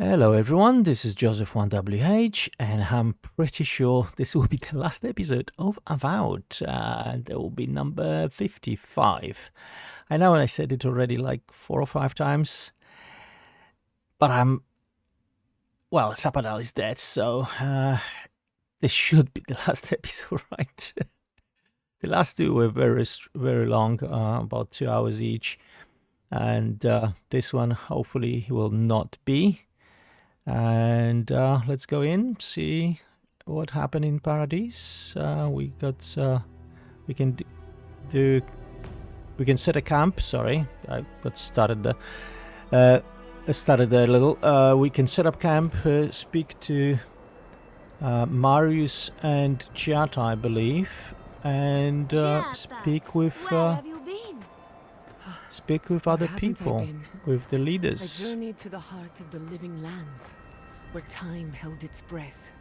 Hello everyone, this is Joseph1WH and I'm pretty sure this will be the last episode of Avowed. There will be number 55. I know I said it already like 4 or 5 times, but Sapadal is dead, so this should be the last episode, right? The last two were very long, about 2 hours each, and this one hopefully will not be. And let's go in, see what happened in Paradis. We can set a camp. Sorry, I got started there. Started there a little. We can set up camp. Speak to Marius and Chat, I believe, and speak with other people, with the leaders. I journeyed to the heart of the living lands, where time held its breath,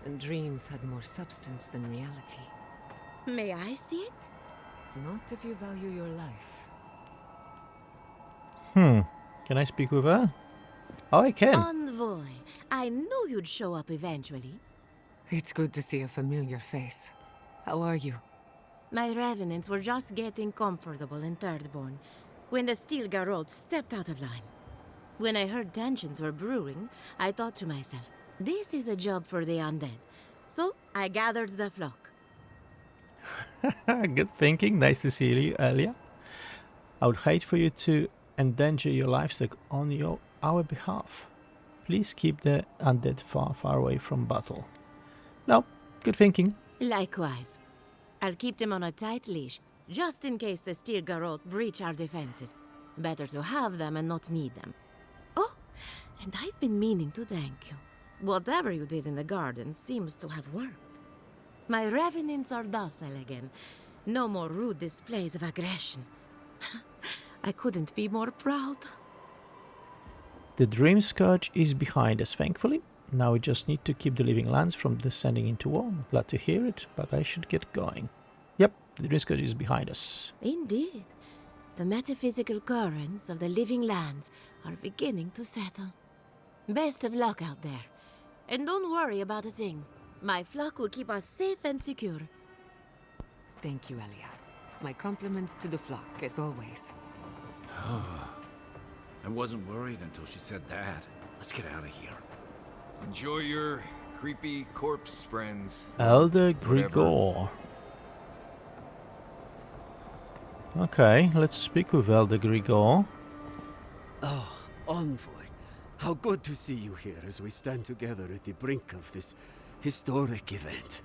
and dreams had more substance than reality. May I see it? Not if you value your life. Can I speak with her? Oh, I can. Envoy, I knew you'd show up eventually. It's good to see a familiar face. How are you? My revenants were just getting comfortable in Thirdborn when the Steel Garrote stepped out of line. When I heard tensions were brewing, I thought to myself, this is a job for the undead. So I gathered the flock. Good thinking. Nice to see you, Elia. I would hate for you to endanger your livestock on our behalf. Please keep the undead far away from battle. No, good thinking. Likewise. I'll keep them on a tight leash, just in case the Steel Garrote breach our defenses. Better to have them and not need them. Oh, and I've been meaning to thank you. Whatever you did in the garden seems to have worked. My revenants are docile again. No more rude displays of aggression. I couldn't be more proud. The Dream Scourge is behind us, thankfully. Now we just need to keep the living lands from descending into war. Glad to hear it, but I should get going. Yep, the Dream Scourge is behind us. Indeed. The metaphysical currents of the living lands are beginning to settle. Best of luck out there. And don't worry about a thing. My flock will keep us safe and secure. Thank you, Elia. My compliments to the flock, as always. I wasn't worried until she said that. Let's get out of here. Enjoy your creepy corpse friends. Elder Grigor. Okay, let's speak with Elder Grigor. Oh, Envoy, how good to see you here as we stand together at the brink of this historic event.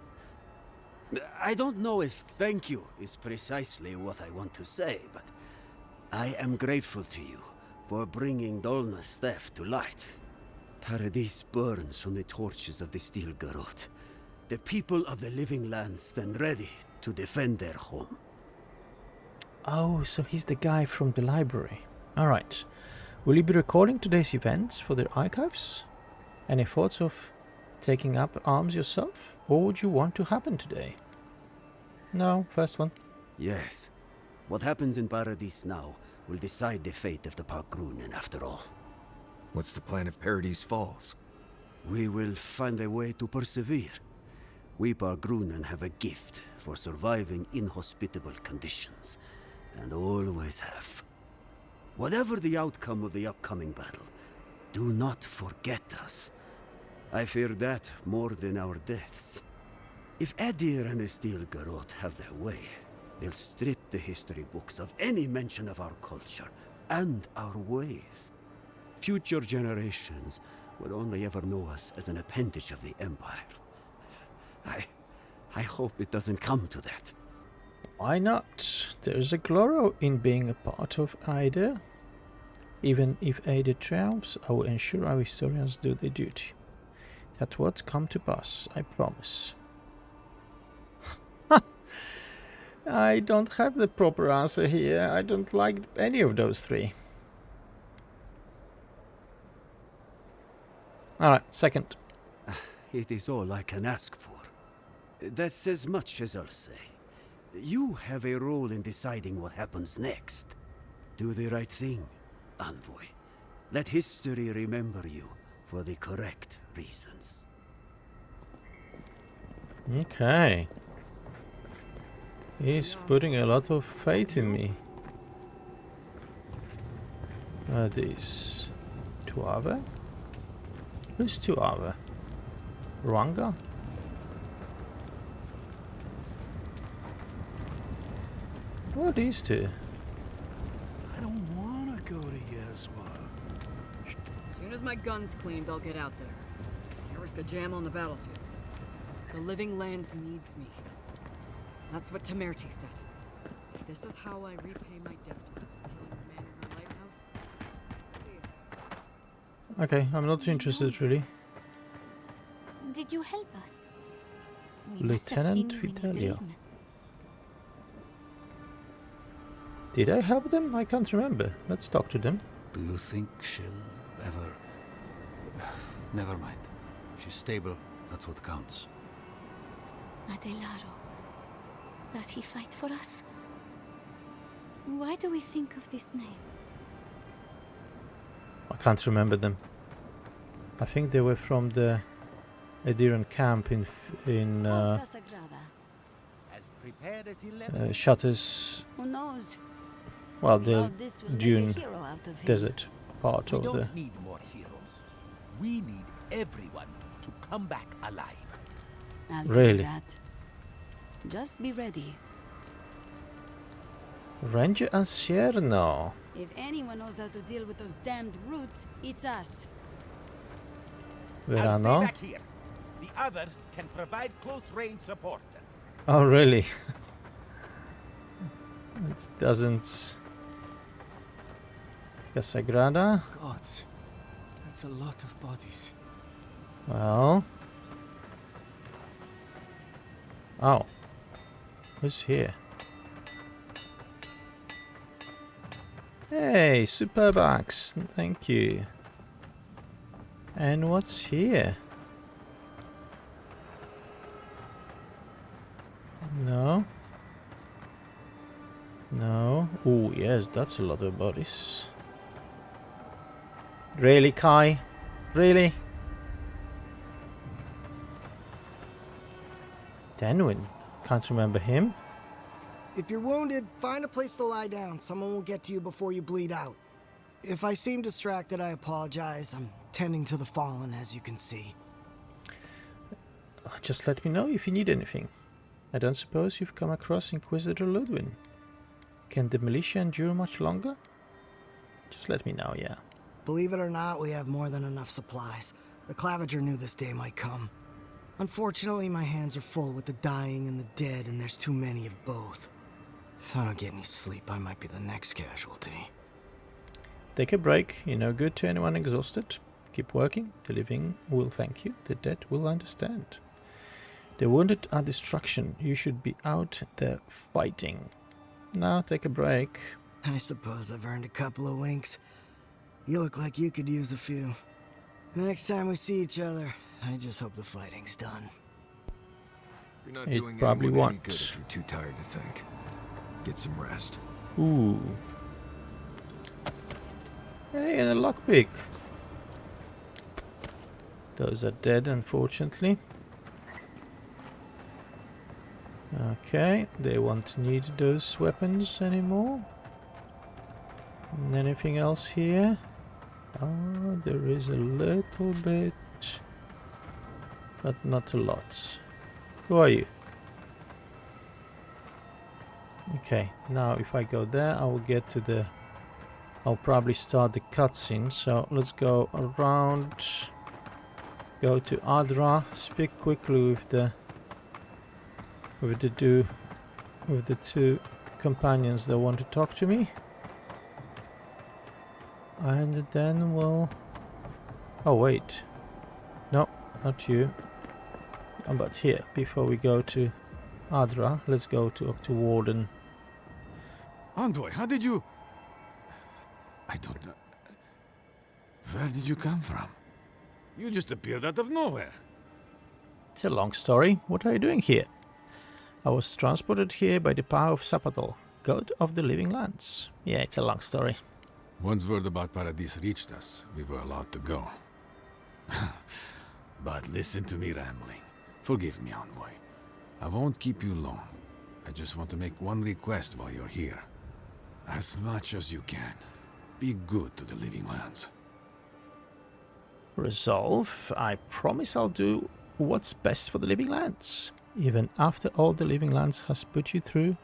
I don't know if thank you is precisely what I want to say, but I am grateful to you for bringing Dolna's theft to light. Paradis burns from the torches of the Steel Garrote. The people of the living lands stand ready to defend their home. Oh, so he's the guy from the library. Alright. Will you be recording today's events for the archives? Any thoughts of taking up arms yourself? What would you want to happen today? No, first one. Yes. What happens in Paradis now will decide the fate of the Parkrunen after all. What's the plan if Paradis falls? We will find a way to persevere. We Parkrunen have a gift for surviving inhospitable conditions, and always have. Whatever the outcome of the upcoming battle, do not forget us. I fear that more than our deaths. If Edir and the Steel Garrote have their way, they'll strip the history books of any mention of our culture and our ways. Future generations will only ever know us as an appendage of the Empire. I hope it doesn't come to that. Why not? There's a glory in being a part of Aida. Even if Aida triumphs, I will ensure our historians do their duty. That would come to pass, I promise. I don't have the proper answer here. I don't like any of those three. Alright, second. It is all I can ask for. That's as much as I'll say. You have a role in deciding what happens next. Do the right thing, Envoy. Let history remember you for the correct reasons. Okay. He's putting a lot of faith in me. These Tuave? Who's Tuave? Ranga? What are these two? I don't want to go to Yezma. As soon as my gun's cleaned, I'll get out there. Can't risk a jam on the battlefield. The Living Lands needs me. That's what Temerty said. If this is how I repay my debt to killing the man in the lighthouse, Okay, I'm not interested really. Did you help us? We must have Lieutenant seen you in a Vitelio. dream. Did I help them? I can't remember. Let's talk to them. Do you think she'll ever... Never mind. She's stable. That's what counts. Adelaro. Does he fight for us? Why do we think of this name? I can't remember them. I think they were from the Adiran camp in Shutters. Who knows? Well, We the hope this will make a dune hero out of him. desert part We of the. don't need more heroes. We need everyone to come back alive. I'll Really? do that. Just be ready. Ranger Ancierno. If anyone knows how to deal with those damned brutes, it's us. I'll stay Verano. back here. The others can provide close-range support. Oh, really? It doesn't. Casagrada. Gods, that's a lot of bodies. Well. Oh. Who's here? Hey, superb axe. Thank you. And what's here? No. No. Oh, yes, that's a lot of bodies. Really, Kai? Really? Denwyn. Can't remember him. If you're wounded, find a place to lie down. Someone will get to you before you bleed out. If I seem distracted, I apologize. I'm tending to the fallen, as you can see. Just let me know if you need anything. I don't suppose you've come across Inquisitor Ludwin. Can the militia endure much longer? Just let me know, yeah. Believe it or not, we have more than enough supplies. The Claviger knew this day might come. Unfortunately, my hands are full with the dying and the dead, and there's too many of both. If I don't get any sleep, I might be the next casualty. Take a break. You're no good to anyone exhausted. Keep working. The living will thank you. The dead will understand. The wounded are destruction. You should be out there fighting. Now take a break. I suppose I've earned a couple of winks. You look like you could use a few. The next time we see each other, I just hope the fighting's done. You're not It doing probably anyone any won't. good if you're too tired to think. Get some rest. Ooh. Hey, and a lockpick. Those are dead, unfortunately. Okay, they won't need those weapons anymore. Anything else here? Oh, there is a little bit, but not a lot. Who are you? Okay, now if I go there, I will get to the... I'll probably start the cutscene, so let's go around, go to Adra, speak quickly with the two companions that want to talk to me, and then we'll... Oh wait, no, not you. But here, before we go to Adra, let's go to Warden. Envoy, how did you... I don't know. Where did you come from? You just appeared out of nowhere. It's a long story. What are you doing here? I was transported here by the power of Sapiento, god of the living lands. Yeah, it's a long story. Once word about Paradis reached us, we were allowed to go. listen to me rambling. Forgive me, Envoy. I won't keep you long. I just want to make one request while you're here. As much as you can, be good to the living lands. Resolve. I promise I'll do what's best for the living lands. Even after all the living lands has put you through,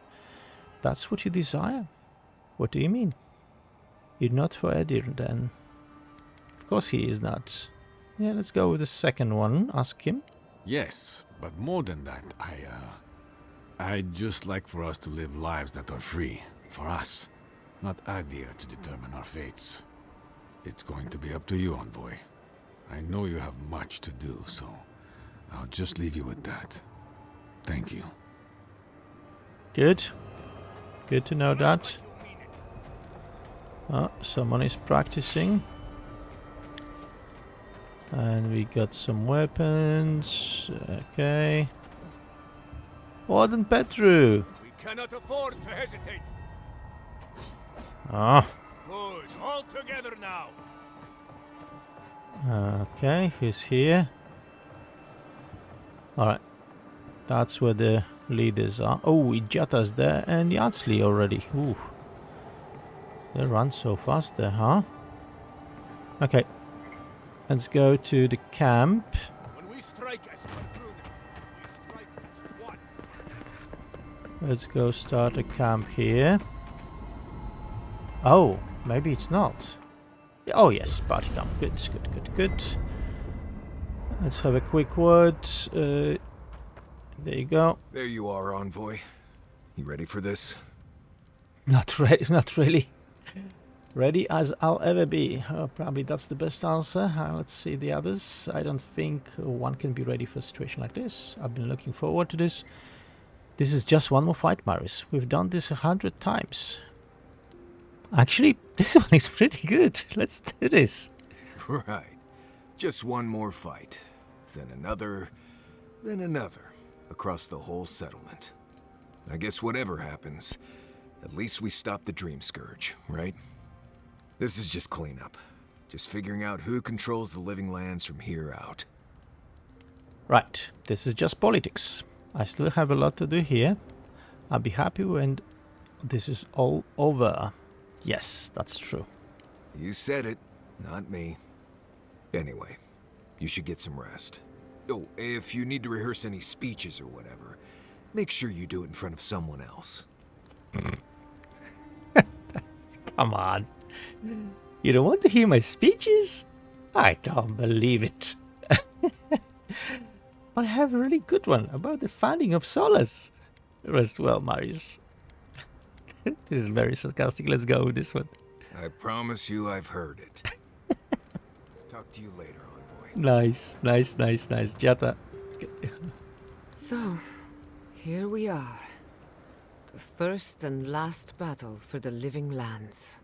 that's what you desire. What do you mean? You're not for Edir then? Of course he is not. Yeah, let's go with the second one. Ask him. Yes, but more than that, I'd just like for us to live lives that are free. For us. Not Adir to determine our fates. It's going to be up to you, Envoy. I know you have much to do, so I'll just leave you with that. Thank you. Good. Good to know that. Oh, someone is practicing. And we got some weapons. Okay. Warden Petru. We cannot afford to hesitate. Ah. Good. All together now. Okay, he's here. Alright. That's where the leaders are. Oh, Ijata's there and Yatsli already. Ooh. They run so fast there, huh? Okay. Let's go to the camp. When we strike as we strike as one. Let's go start a camp here. Oh, maybe it's not. Oh yes, party camp. Good, good, good, good. Let's have a quick word. There you go. There you are, Envoy. You ready for this? Not ready, not really. Ready as I'll ever be. Probably that's the best answer. Let's see the others. I don't think one can be ready for a situation like this. I've been looking forward to this. This is just one more fight, Maris. We've done this 100 times. Actually, this one is pretty good. Let's do this. Right. Just one more fight. Then another. Then another. Across the whole settlement. I guess whatever happens, at least we stop the Dream Scourge, right? This is just cleanup. Just figuring out who controls the living lands from here out. Right. This is just politics. I still have a lot to do here. I'll be happy when this is all over. Yes, that's true. You said it, not me. Anyway, you should get some rest. Oh, if you need to rehearse any speeches or whatever, make sure you do it in front of someone else. Come on. You don't want to hear my speeches? I don't believe it. But I have a really good one about the founding of Solace. Rest well, Marius. This is very sarcastic. Let's go with this one. I promise you I've heard it. Talk to you later, Envoy. Nice, nice, nice, nice. Jata. So, here we are. The first and last battle for the living lands.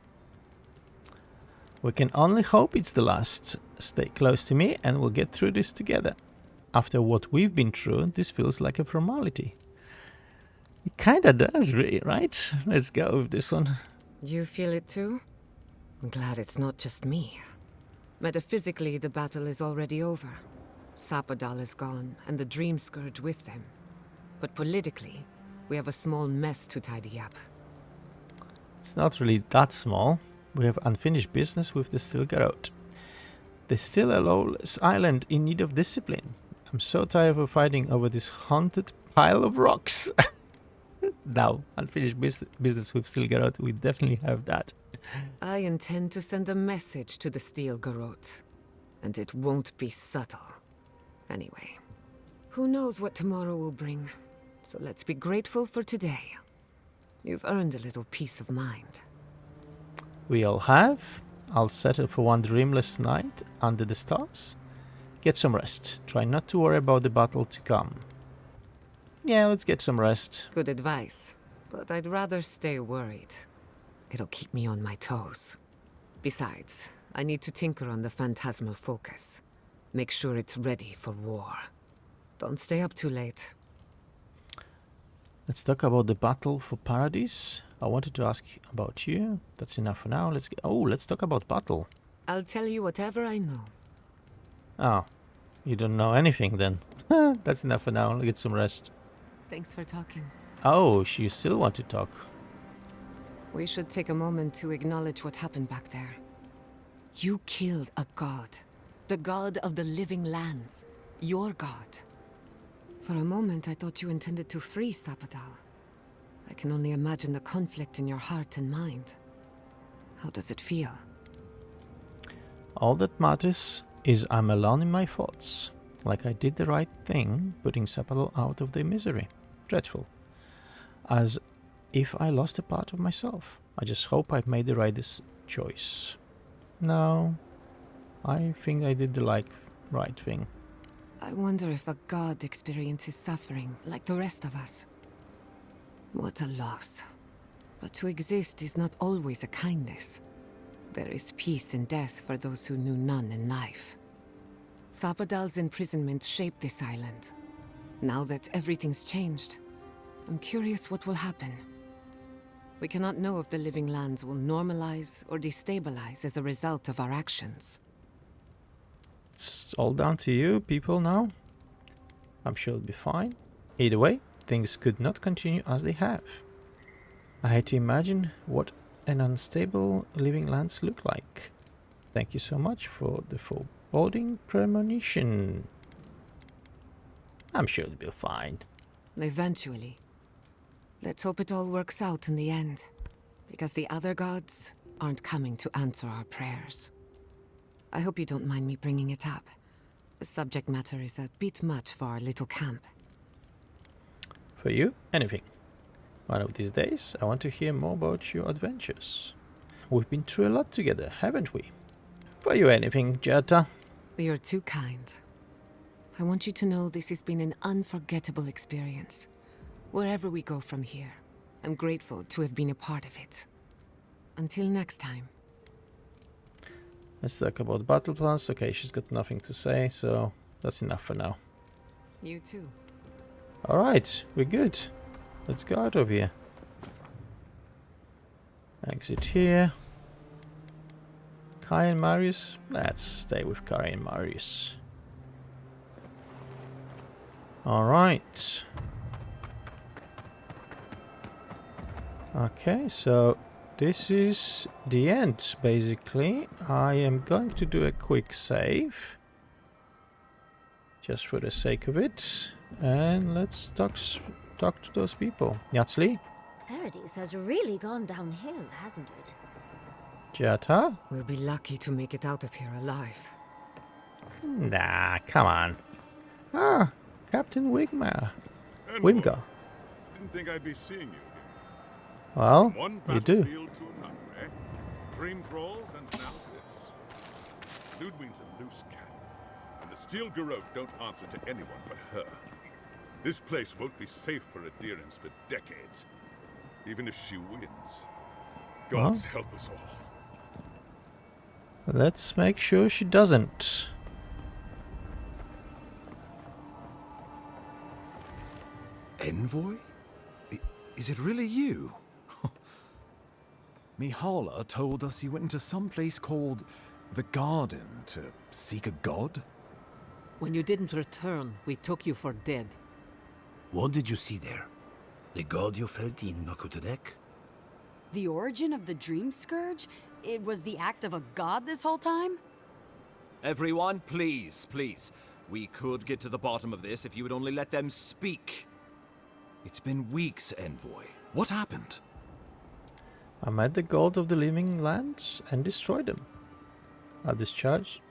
We can only hope it's the last. Stay close to me and we'll get through this together. After what we've been through, this feels like a formality. It kinda does, really, right? Let's go with this one. You feel it too? I'm glad it's not just me. Metaphysically, the battle is already over. Sapadal is gone, and the Dream Scourge with them. But politically, we have a small mess to tidy up. It's not really that small. We have unfinished business with the Stilgarrote. There's still a lawless island in need of discipline. I'm so tired of fighting over this haunted pile of rocks. Now, unfinished business with Stilgarrote, we definitely have that. I intend to send a message to the Stilgarrote, and it won't be subtle. Anyway, who knows what tomorrow will bring, so let's be grateful for today. You've earned a little peace of mind. We all have. I'll settle for one dreamless night under the stars. Get some rest. Try not to worry about the battle to come. Yeah, let's get some rest. Good advice, but I'd rather stay worried. It'll keep me on my toes. Besides, I need to tinker on the phantasmal focus. Make sure it's ready for war. Don't stay up too late. Let's talk about the battle for Paradis. I wanted to ask about you. That's enough for now. Let's talk about battle. I'll tell you whatever I know. Oh, You don't know anything then. That's enough for now. I'll get some rest. Thanks for talking. Oh, you still want to talk? We should take a moment to acknowledge what happened back there. You killed a god. The god of the living lands. Your god. For a moment, I thought you intended to free Sapadal. I can only imagine the conflict in your heart and mind. How does it feel? All that matters is I'm alone in my thoughts. Like I did the right thing, putting Sapadal out of their misery. Dreadful. As if I lost a part of myself. I just hope I've made the right choice. No, I think I did the right thing. I wonder if a god experiences suffering like the rest of us. What a loss. But to exist is not always a kindness. There is peace in death for those who knew none in life. Sapadal's imprisonment shaped this island. Now that everything's changed, I'm curious what will happen. We cannot know if the living lands will normalize or destabilize as a result of our actions. It's all down to you people now. I'm sure it'll be fine. Either way, things could not continue as they have. I had to imagine what an unstable living lands look like. Thank you so much for the foreboding premonition. I'm sure it'll be fine. Eventually. Let's hope it all works out in the end. Because the other gods aren't coming to answer our prayers. I hope you don't mind me bringing it up. The subject matter is a bit much for our little camp. For you, anything. One of these days, I want to hear more about your adventures. We've been through a lot together, haven't we? For you, anything, Jetta. You're too kind. I want you to know this has been an unforgettable experience. Wherever we go from here, I'm grateful to have been a part of it. Until next time. Let's talk about battle plans. Okay, she's got nothing to say, so that's enough for now. You too. Alright, we're good. Let's go out of here. Exit here. Kai and Marius. Let's stay with Kai and Marius. Alright. Okay, so this is the end, basically. I am going to do a quick save. Just for the sake of it. And let's talk to those people. Yatsli? Paradis has really gone downhill, hasn't it? Jetta? We'll be lucky to make it out of here alive. Nah, come on. Ah, Captain Wigmar. Wimgar. Didn't think I'd be seeing you. Well, One you do. battlefield to another, eh? Dream thralls and now this. Ludwig's a loose cannon, and the steel garrote don't answer to anyone but her. This place won't be safe for adherents for decades, even if she wins. Gods help us all. Let's make sure she doesn't. Envoy? Is it really you? Mihala told us you went into some place called the Garden to seek a god? When you didn't return, we took you for dead. What did you see there? The god you felt in Makutadek? The origin of the Dream Scourge? It was the act of a god this whole time? Everyone, please, please. We could get to the bottom of this if you would only let them speak. It's been weeks, Envoy. What happened? I met the god of the living lands and destroyed them. I discharged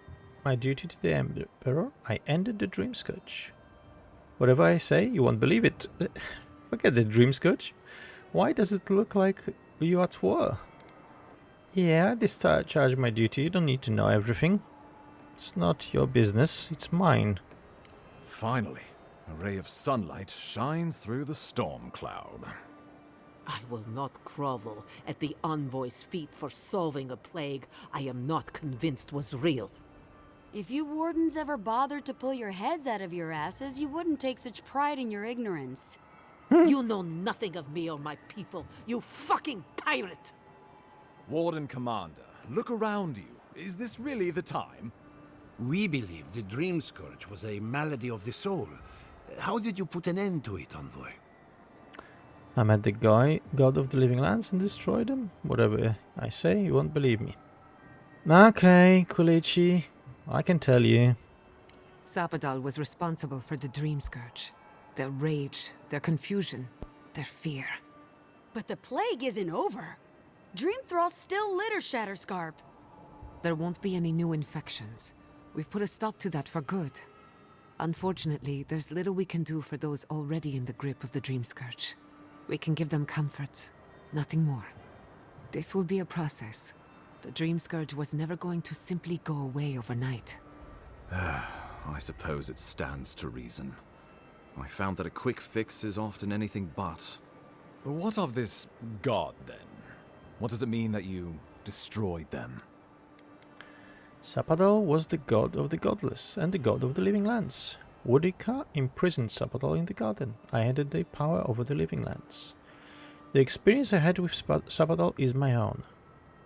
my duty to the Emperor. I ended the Dream Scourge. Whatever I say, you won't believe it. Forget the Dream Scourge. Why does it look like you at war? Yeah, I discharged my duty. You don't need to know everything. It's not your business, it's mine. Finally, a ray of sunlight shines through the storm cloud. I will not grovel at the envoy's feet for solving a plague I am not convinced was real. If you wardens ever bothered to pull your heads out of your asses, you wouldn't take such pride in your ignorance. You know nothing of me or my people, you fucking pirate! Warden Commander, look around you. Is this really the time? We believe the Dream Scourge was a malady of the soul. How did you put an end to it, Envoy? I met the god of the living lands, and destroyed him. Whatever I say, you won't believe me. Okay, Kulichi, I can tell you. Sapadal was responsible for the Dream Scourge. Their rage, their confusion, their fear. But the plague isn't over. Dream Thralls still litter Shatterscarp. There won't be any new infections. We've put a stop to that for good. Unfortunately, there's little we can do for those already in the grip of the Dream Scourge. We can give them comfort, nothing more. This will be a process. The Dream Scourge was never going to simply go away overnight. I suppose it stands to reason. I found that a quick fix is often anything but. What of this god, then? What does it mean that you destroyed them? Sapadal was the god of the godless and the god of the living lands. Boudica imprisoned Sapadal in the garden. I handed the power over the living lands. The experience I had with Sapadal is my own.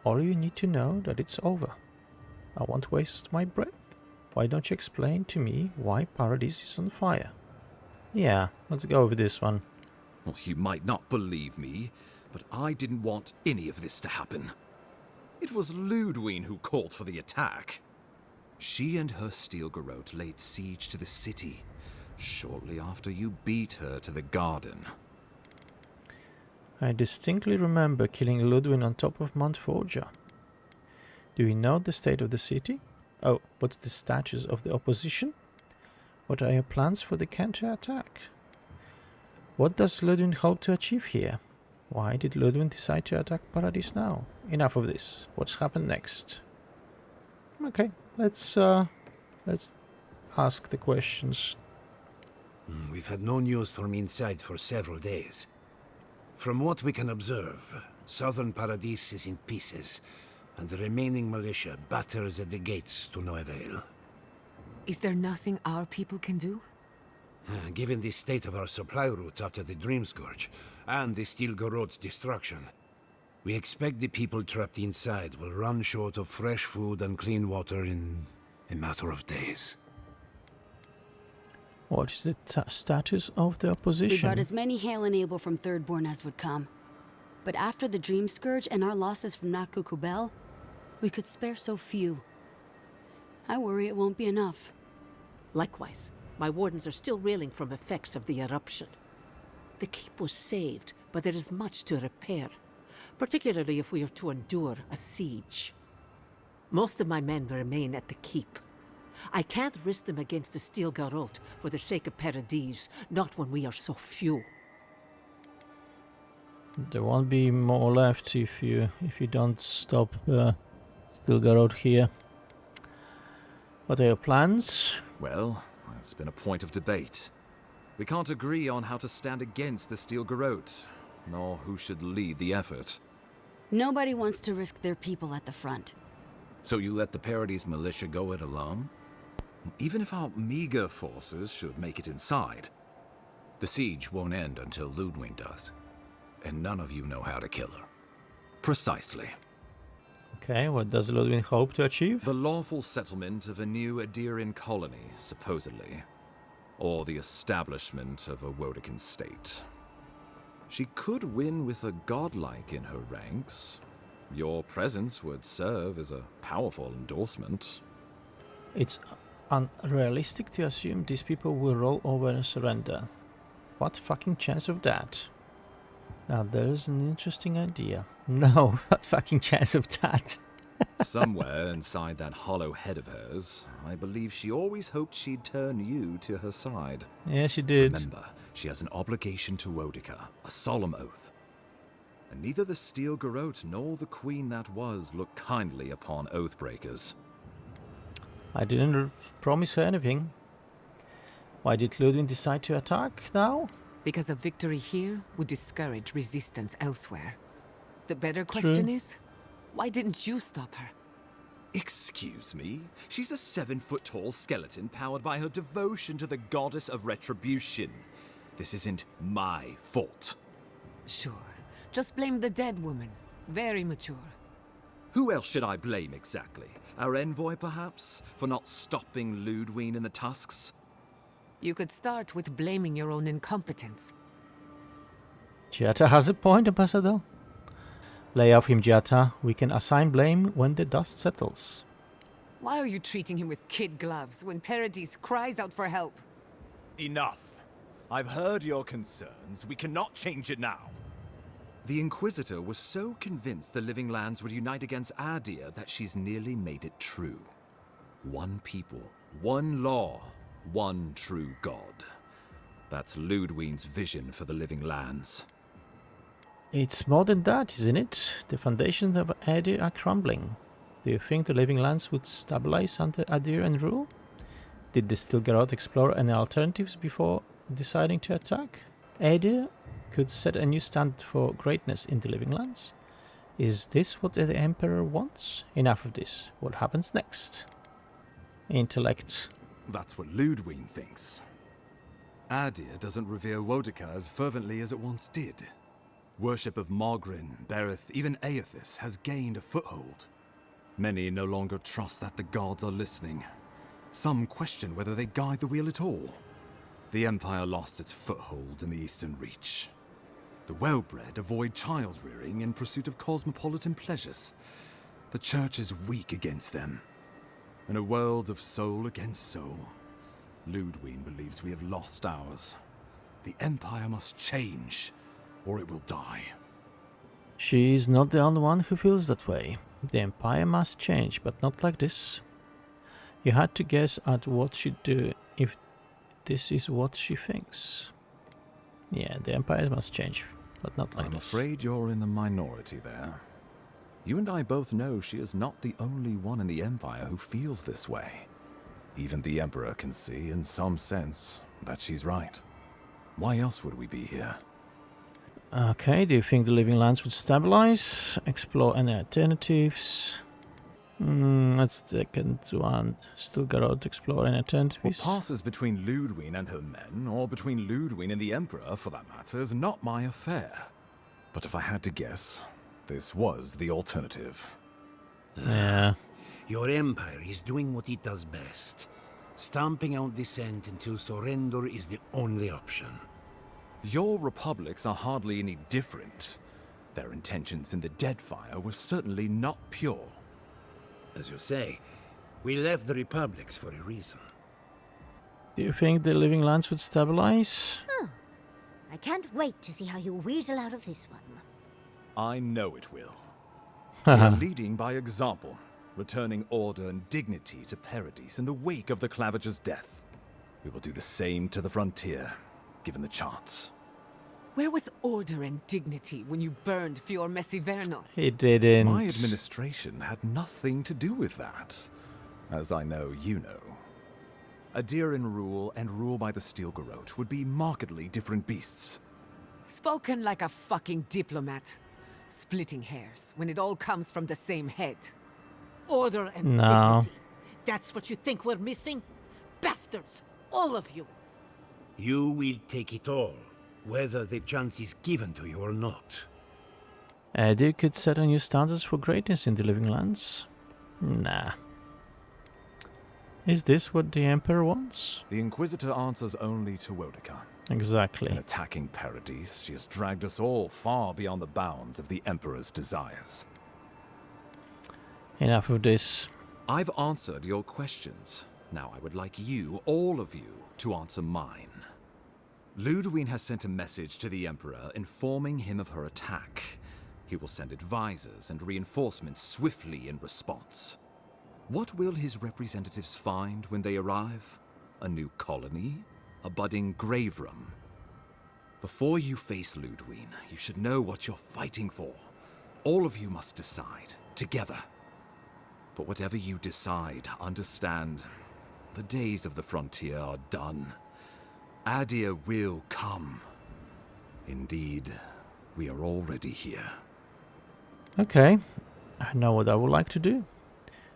All you need to know that it's over. I won't waste my breath. Why don't you explain to me why Paradis is on fire? Yeah, let's go with this one. Well, you might not believe me, but I didn't want any of this to happen. It was Ludwig who called for the attack. She and her steel garrote laid siege to the city, shortly after you beat her to the garden. I distinctly remember killing Ludwig on top of Mount Forja. Do we know the state of the city? Oh, what's the status of the opposition? What are your plans for the counter-attack? What does Ludwig hope to achieve here? Why did Ludwig decide to attack Paradis now? Enough of this. What's happened next? Okay, let's ask the questions. We've had no news from inside for several days. From what we can observe, southern Paradis is in pieces, and the remaining militia batters at the gates to no avail. Is there nothing our people can do? Given the state of our supply routes after the Dream Scourge, and the Steel Garrote's destruction, we expect the people trapped inside will run short of fresh food and clean water in a matter of days. What is the status of the opposition? We brought as many Hale and Able from Thirdborn as would come. But after the Dream Scourge and our losses from Nakukubel, we could spare so few. I worry it won't be enough. Likewise, my wardens are still reeling from effects of the eruption. The keep was saved, but there is much to repair, particularly if we are to endure a siege. Most of my men remain at the keep. I can't risk them against the Steel Garrote for the sake of Paradis, not when we are so few. There won't be more left if you don't stop Steel Garrote here. What are your plans? Well, it's been a point of debate. We can't agree on how to stand against the Steel Garrote, nor who should lead the effort. Nobody wants to risk their people at the front. So you let the Paradis militia go it alone? Even if our meager forces should make it inside, the siege won't end until Ludwig does. And none of you know how to kill her. Precisely. Okay, what does Ludwig hope to achieve? The lawful settlement of a new Adiran colony, supposedly. Or the establishment of a Wodican state. She could win with a godlike in her ranks. Your presence would serve as a powerful endorsement. It's unrealistic to assume these people will roll over and surrender. What fucking chance of that? Now there's an interesting idea. No, what fucking chance of that? Somewhere inside that hollow head of hers, I believe she always hoped she'd turn you to her side. Yeah, she did. Remember, she has an obligation to Wodica, a solemn oath. And neither the Steel Garrote nor the queen that was look kindly upon oathbreakers. I didn't promise her anything. Why did Ludwig decide to attack now? Because a victory here would discourage resistance elsewhere. The better question is, why didn't you stop her? Excuse me? She's a 7-foot-tall skeleton powered by her devotion to the goddess of retribution. This isn't my fault. Sure. Just blame the dead woman. Very mature. Who else should I blame exactly? Our envoy, perhaps? For not stopping Ludwig in the tusks? You could start with blaming your own incompetence. Giata has a point, Ambassador. Lay off him, Giata. We can assign blame when the dust settles. Why are you treating him with kid gloves when Paradis cries out for help? Enough. I've heard your concerns. We cannot change it now. The Inquisitor was so convinced the Living Lands would unite against Adir that she's nearly made it true. One people, one law, one true God. That's Ludwig's vision for the Living Lands. It's more than that, isn't it? The foundations of Adir are crumbling. Do you think the Living Lands would stabilize under Adirian rule? Did the Stilgarroth explore any alternatives before deciding to attack? Adir could set a new standard for greatness in the Living Lands. Is this what the Emperor wants? Enough of this. What happens next? Intellect. That's what Ludwig thinks. Adir doesn't revere Wodika as fervently as it once did. Worship of Mogrin, Berith, even Aethys has gained a foothold. Many no longer trust that the gods are listening. Some question whether they guide the wheel at all. The Empire lost its foothold in the Eastern Reach. The well-bred avoid child-rearing in pursuit of cosmopolitan pleasures. The Church is weak against them. In a world of soul against soul, Ludwig believes we have lost ours. The Empire must change, or it will die. She's not the only one who feels that way. The Empire must change, but not like this. You had to guess at what she'd do if this is what she thinks. Yeah, the Empire must change, but not like I'm this. afraid you're in the minority there. You and I both know she is not the only one in the Empire who feels this way. Even the Emperor can see, in some sense, that she's right. Why else would we be here? Okay, do you think the Living Lands would stabilize? Explore any alternatives? That's the second one. Stilgarroth, explore any alternatives. What passes between Ludwig and her men, or between Ludwig and the Emperor, for that matter, is not my affair. But if I had to guess, this was the alternative. Yeah. Your empire is doing what it does best. Stamping out dissent until surrender is the only option. Your republics are hardly any different. Their intentions in the Deadfire were certainly not pure. As you say, we left the republics for a reason. Do you think the Living Lands would stabilize? I can't wait to see how you weasel out of this one. I know it will. We are leading by example, returning order and dignity to Paradis in the wake of the Clavager's death. We will do the same to the frontier, given the chance. Where was order and dignity when you burned Fior Messivernal? He didn't. My administration had nothing to do with that, as I know you know. Adiran rule and rule by the Stilgarroth would be markedly different beasts. Spoken like a fucking diplomat. Splitting hairs when it all comes from the same head. Order and No. dignity. That's what you think we're missing? Bastards! All of you! You will take it all, whether the chance is given to you or not. Adir could set a new standards for greatness in the Living Lands. Nah. Is this what the Emperor wants? The Inquisitor answers only to Wodika. Exactly. In attacking Paradis, she has dragged us all far beyond the bounds of the Emperor's desires. Enough of this. I've answered your questions. Now I would like you, all of you, to answer mine. Ludwig has sent a message to the Emperor informing him of her attack. He will send advisors and reinforcements swiftly in response. What will his representatives find when they arrive? A new colony? A budding grave room? Before you face Ludwig, you should know what you're fighting for. All of you must decide, together. But whatever you decide, understand, the days of the frontier are done. Adir will come. Indeed, we are already here. Okay, I know what I would like to do.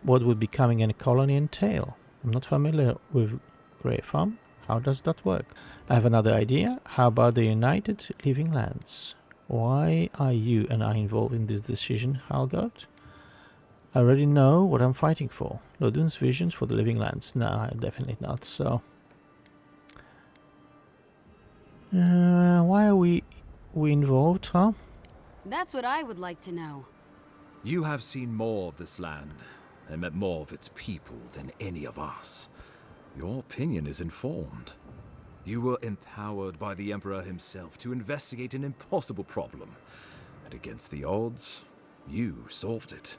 What would becoming a colony entail? I'm not familiar with Grey Farm. How does that work? I have another idea. How about the United Living Lands? Why are you and I involved in this decision, Halgard? I already know what I'm fighting for. Ludwig's visions for the living lands. No, definitely not. So, why are we involved, huh? That's what I would like to know. You have seen more of this land and met more of its people than any of us. Your opinion is informed. You were empowered by the Emperor himself to investigate an impossible problem. And against the odds, you solved it.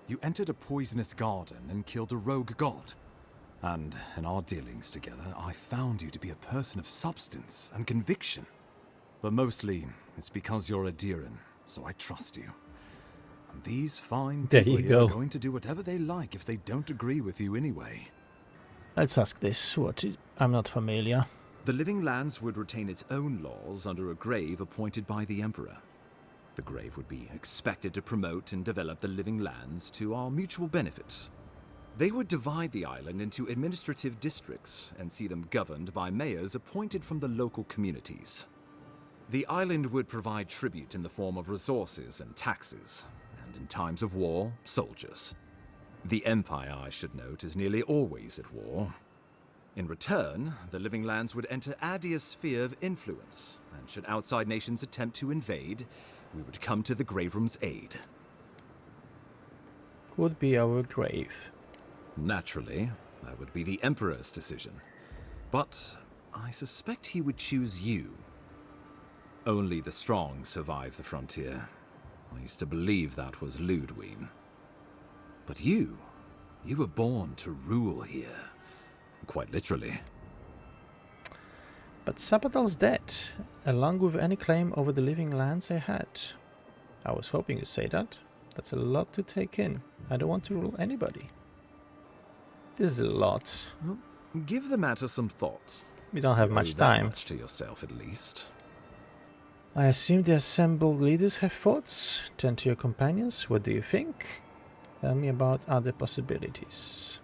You entered a poisonous garden and killed a rogue god. And in our dealings together, I found you to be a person of substance and conviction. But mostly, it's because you're a Adiran, so I trust you. And these fine There people you here go. are going to do whatever they like if they don't agree with you anyway. Let's ask this. I'm not familiar. The Living Lands would retain its own laws under a grave appointed by the Emperor. The grave would be expected to promote and develop the Living Lands to our mutual benefit. They would divide the island into administrative districts and see them governed by mayors appointed from the local communities. The island would provide tribute in the form of resources and taxes, and in times of war, soldiers. The Empire, I should note, is nearly always at war. In return, the Living Lands would enter Adia's sphere of influence, and should outside nations attempt to invade, we would come to the Grave Room's aid. Would be our grave. Naturally, that would be the Emperor's decision. But I suspect he would choose you. Only the strong survive the frontier. I used to believe that was Ludwig. But you were born to rule here. Quite literally. But Sabatal's dead, along with any claim over the living lands I had. I was hoping to say that. That's a lot to take in. I don't want to rule anybody. This is a lot. Well, give the matter some thought. We don't have You much owe that time. much to yourself, at least. I assume the assembled leaders have thoughts. Turn to your companions. What do you think? Tell me about other possibilities.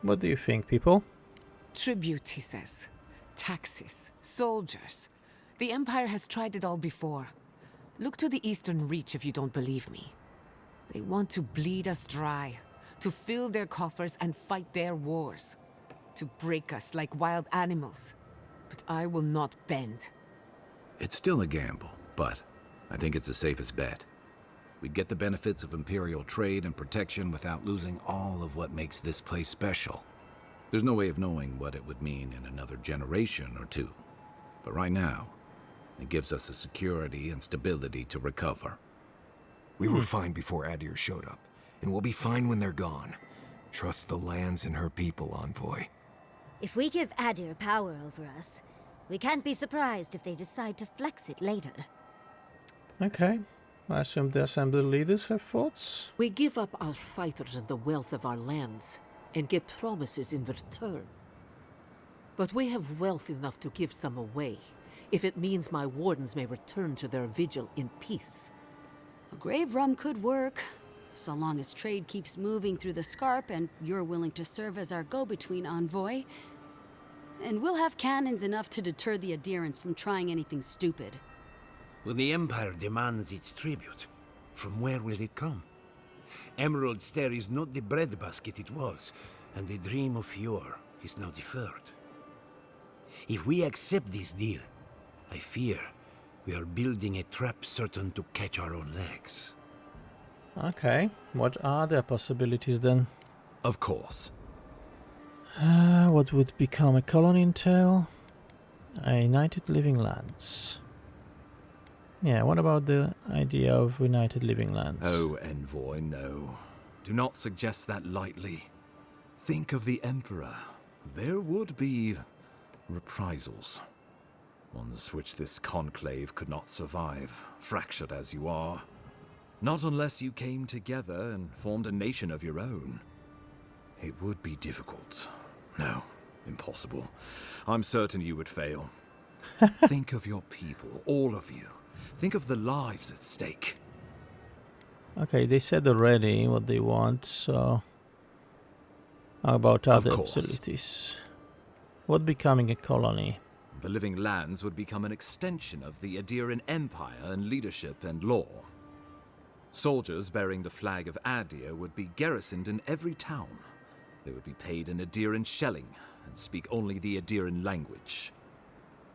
What do you think, people? Tribute, he says. Taxes. Soldiers. The Empire has tried it all before. Look to the Eastern Reach if you don't believe me. They want to bleed us dry, to fill their coffers and fight their wars, to break us like wild animals. But I will not bend. It's still a gamble, but I think it's the safest bet. We'd get the benefits of Imperial trade and protection without losing all of what makes this place special. There's no way of knowing what it would mean in another generation or two. But right now, it gives us the security and stability to recover. We were fine before Adir showed up, and we'll be fine when they're gone. Trust the lands and her people, Envoy. If we give Adir power over us, we can't be surprised if they decide to flex it later. Okay. I assume the assembled leaders have thoughts. We give up our fighters and the wealth of our lands, and get promises in return. But we have wealth enough to give some away, if it means my wardens may return to their vigil in peace. A grave room could work, so long as trade keeps moving through the Scarp and you're willing to serve as our go-between, Envoy. And we'll have cannons enough to deter the adherents from trying anything stupid. When the Empire demands its tribute, from where will it come? Emerald Stair is not the breadbasket it was, and the dream of yore is now deferred. If we accept this deal, I fear we are building a trap certain to catch our own legs. Okay. What are the possibilities then? Of course. What would become a colony entail? A United Living Lands. Yeah, what about the idea of United Living Lands? Oh, Envoy, no. Do not suggest that lightly. Think of the Emperor. There would be reprisals. Ones which this conclave could not survive, fractured as you are. Not unless you came together and formed a nation of your own. It would be difficult. No, impossible. I'm certain you would fail. Think of your people, all of you. Think of the lives at stake. Okay, they said already what they want, so... How about other possibilities? What becoming a colony? The Living Lands would become an extension of the Adiran Empire in leadership and law. Soldiers bearing the flag of Adir would be garrisoned in every town. They would be paid in Adiran shelling and speak only the Adiran language.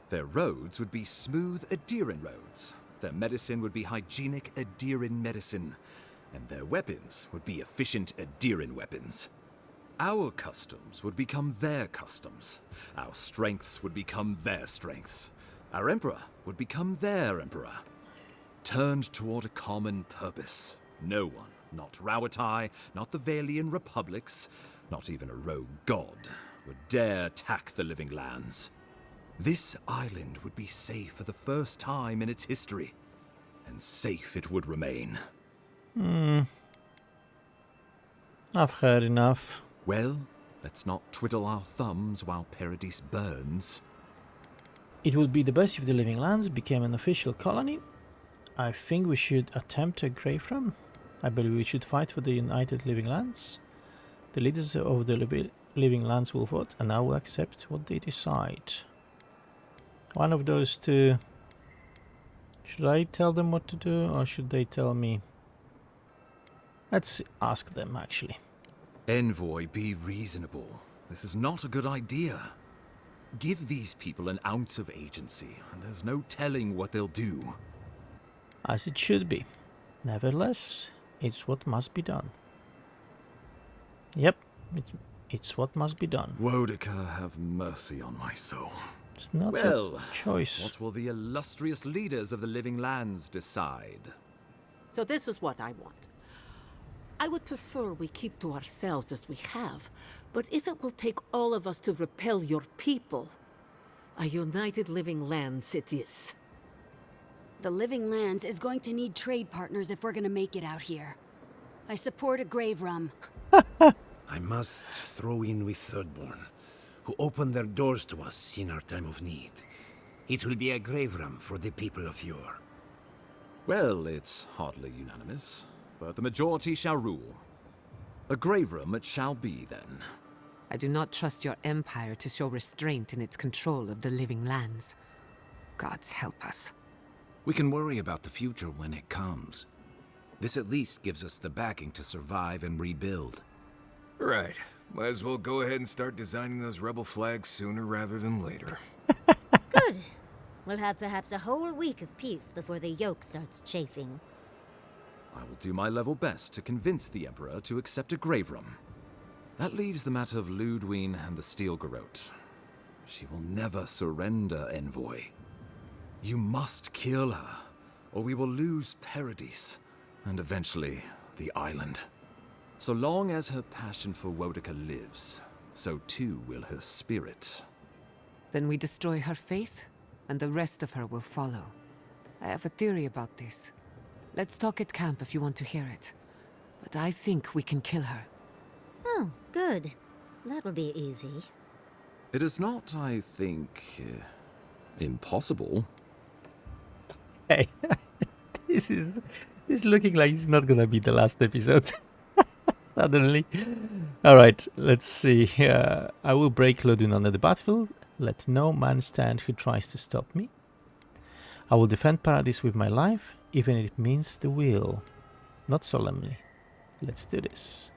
Their roads would be smooth Adiran roads. Their medicine would be hygienic Adiran medicine. And their weapons would be efficient Adiran weapons. Our customs would become their customs. Our strengths would become their strengths. Our emperor would become their emperor. Turned toward a common purpose. No one, not Rauatai, not the Valian republics, not even a rogue god, would dare attack the living lands. This island would be safe for the first time in its history, and safe it would remain. I've heard enough. Well, let's not twiddle our thumbs while Paradis burns. It would be the best if the Living Lands became an official colony. I think we should attempt a grave run. I believe we should fight for the United Living Lands. The leaders of the Living Lands will vote, and I will accept what they decide. One of those two. Should I tell them what to do, or should they tell me? Let's ask them, actually. Envoy, be reasonable. This is not a good idea. Give these people an ounce of agency, and there's no telling what they'll do. As it should be. Nevertheless, it's what must be done. Yep, it's what must be done. Wodeka, have mercy on my soul. It's not well, a choice. What will the illustrious leaders of the Living Lands decide? So this is what I want. I would prefer we keep to ourselves as we have, but if it will take all of us to repel your people, a united Living Lands it is. The Living Lands is going to need trade partners if we're gonna make it out here. I support a grave rum. I must throw in with Thirdborn, who opened their doors to us in our time of need. It will be a grave rum for the people of yore. Well, it's hardly unanimous, but the majority shall rule. A grave room it shall be, then. I do not trust your empire to show restraint in its control of the Living Lands. Gods help us. We can worry about the future when it comes. This at least gives us the backing to survive and rebuild. Right. Might as well go ahead and start designing those rebel flags sooner rather than later. Good. We'll have perhaps a whole week of peace before the yoke starts chafing. I will do my level best to convince the Emperor to accept a grave room. That leaves the matter of Ludwine and the Steel Garrote. She will never surrender, Envoy. You must kill her, or we will lose Paradis, and eventually the island. So long as her passion for Wodeka lives, so too will her spirit. Then we destroy her faith, and the rest of her will follow. I have a theory about this. Let's talk at camp if you want to hear it. But I think we can kill her. Oh, good. That will be easy. It is not, I think, impossible. Hey, this is looking like it's not gonna be the last episode. Suddenly. Alright, let's see. I will break Ludwine on the battlefield. Let no man stand who tries to stop me. I will defend Paradis with my life, even if it means the will. Not solemnly. Let's do this.